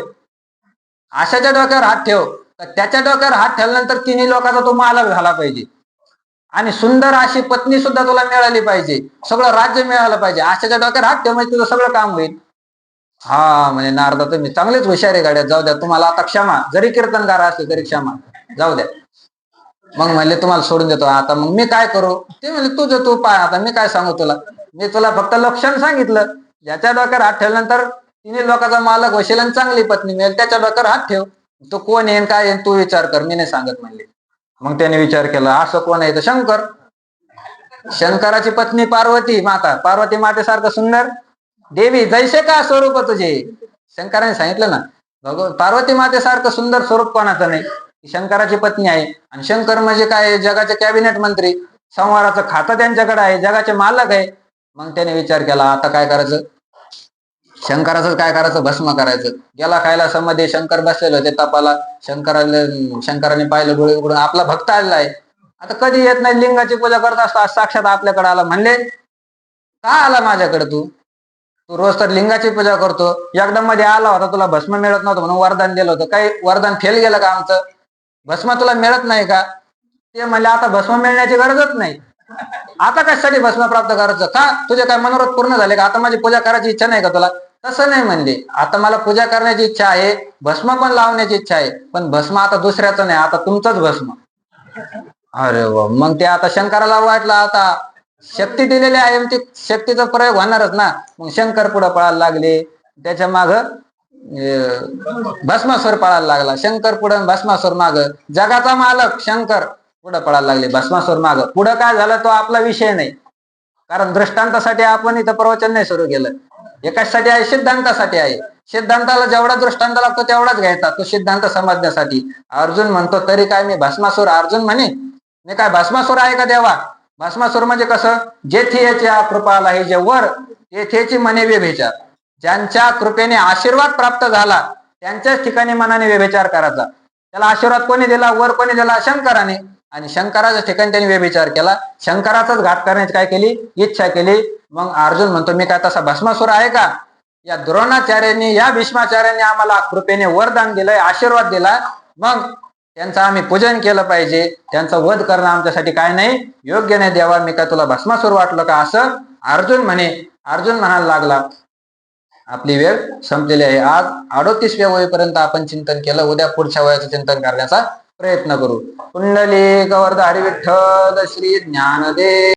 आशाच्या डोक्यावर हात ठेव. तर त्याच्या डोक्यावर हात ठेवल्यानंतर तिन्ही लोकांचा तो मालक झाला पाहिजे, आणि सुंदर अशी पत्नी सुद्धा तुला मिळाली पाहिजे, सगळं राज्य मिळालं पाहिजे. आशाच्या डोक्यावर हात ठेव म्हणजे तुझं सगळं काम होईल. हा म्हणजे नारदा, तुम्ही चांगलेच हुशार आहे गाड्यात, जाऊ द्या तुम्हाला आता क्षमा, जरी कीर्तनकार असले तरी क्षमा, जाऊ द्या. मग म्हणले तुम्हाला सोडून देतो. आता मग मी काय करू. ते म्हणले तुझं तू पाय, आता मी काय सांगू तुला, मी तुला फक्त लक्षण सांगितलं. ज्याच्या डोक्यावर हात ठेवल्यानंतर तिन्ही लोकांचा मालक होशील आणि चांगली पत्नी मिळेल, त्याच्या डोक्यावर हात ठेव. तो कोण येईन काय येईन तू विचार कर, मी नाही सांगत म्हणले. मग त्याने विचार केला, असं कोण आहे तर शंकर. शंकराची पत्नी पार्वती माता, पार्वती मातेसारखं सुंदर देवी जैसे का स्वरूप तुझे. शंकराने सांगितलं ना, पार्वती मातेसारखं सुंदर स्वरूप कोणाचं नाही. शंकराची पत्नी आहे. आणि शंकर म्हणजे काय, जगाचे कॅबिनेट मंत्री, संहाराचं खातं त्यांच्याकडे आहे, जगाचे मालक आहे. मग त्याने विचार केला, आता काय करायचं, शंकराचं काय करायचं, भस्म करायचं. गेला कैलासामध्ये, शंकर बसलेले होते तपाला. शंकराने पाहिलं डोळे उघडून, आपला भक्त आलेला आहे. आता कधी येत नाही, लिंगाची पूजा करत असतो, आज साक्षात आपल्याकडे आला. म्हणले का आला माझ्याकडे तू रोज तर लिंगाची पूजा करतो, एकदम मध्ये आला होता, तुला भस्म मिळत नव्हतं म्हणून वरदान दिलं होतं, काही वरदान फेल गेलं का आमचं, भस्म तुला मिळत नाही का. ते म्हणले आता भस्म मिळण्याची गरजच नाही, आता कशासाठी भस्म प्राप्त करायचं, का तुझे काय मनोरथ पूर्ण झाले का, आता माझी पूजा करायची इच्छा नाही का तुला. तसं नाही म्हणले, आता मला पूजा करण्याची इच्छा आहे, भस्म पण लावण्याची इच्छा आहे, पण भस्म आता दुसऱ्याचं नाही, आता तुमचंच भस्म. अरे वा. मग ते आता शंकराला वाटलं, आता शक्ती दिलेली आहे, ती शक्तीचा प्रयोग होणारच ना. मग शंकर पुढे पळायला लागले, त्याच्या माग भस्मासूर पळायला लागला. शंकर पुढे भस्मासूर माग, जगाचा मालक शंकर पुढे पळायला लागले, भस्मासूर माग. पुढे काय झालं तो आपला विषय नाही, कारण दृष्टांतासाठी आपण इथं प्रवचन नाही सुरू केलं. एकासाठी आहे, सिद्धांतासाठी आहे. सिद्धांताला जेवढा दृष्टांत लागतो तेवढाच घ्यायचा, तो सिद्धांत समजण्यासाठी. अर्जुन म्हणतो तरी काय मी भस्मासूर, अर्जुन म्हणे मी काय भस्मासूर आहे का देवा. भस्मासूर म्हणजे कसं, जेथे याच्या कृपाला हे जे वर तेथेची मने व्यभिचार, ज्यांच्या कृपेने आशीर्वाद प्राप्त झाला त्यांच्याच ठिकाणी मनाने व्यभिचार करायचा. त्याला आशीर्वाद कोणी दिला, वर कोणी दिला, शंकराने. आणि शंकराच्या ठिकाणी त्यांनी व्यभिचार केला, शंकराचाच घात करण्याची काय केली, इच्छा केली. मग अर्जुन म्हणतो मी काय तसा भस्मासूर आहे का. या द्रोणाचार्यांनी, या भीष्माचार्यांनी आम्हाला कृपेने वरदान दिलंय, आशीर्वाद दिला, मग त्यांचं आम्ही पूजन केलं पाहिजे, त्यांचा वध करणं आमच्यासाठी काय नाही, योग्य नाही देवा, मी काय तुला भस्मासूर वाटलं का, असं अर्जुन म्हणायला लागला. आपली वेळ संपलेली आहे. आज 38व्या वयेपर्यंत आपण चिंतन केलं, उद्या पुढच्या वयाचं चिंतन करण्याचा प्रयत्न करू. कुंडली गवर्ध हरी विठ्ठल श्री ज्ञानदेव.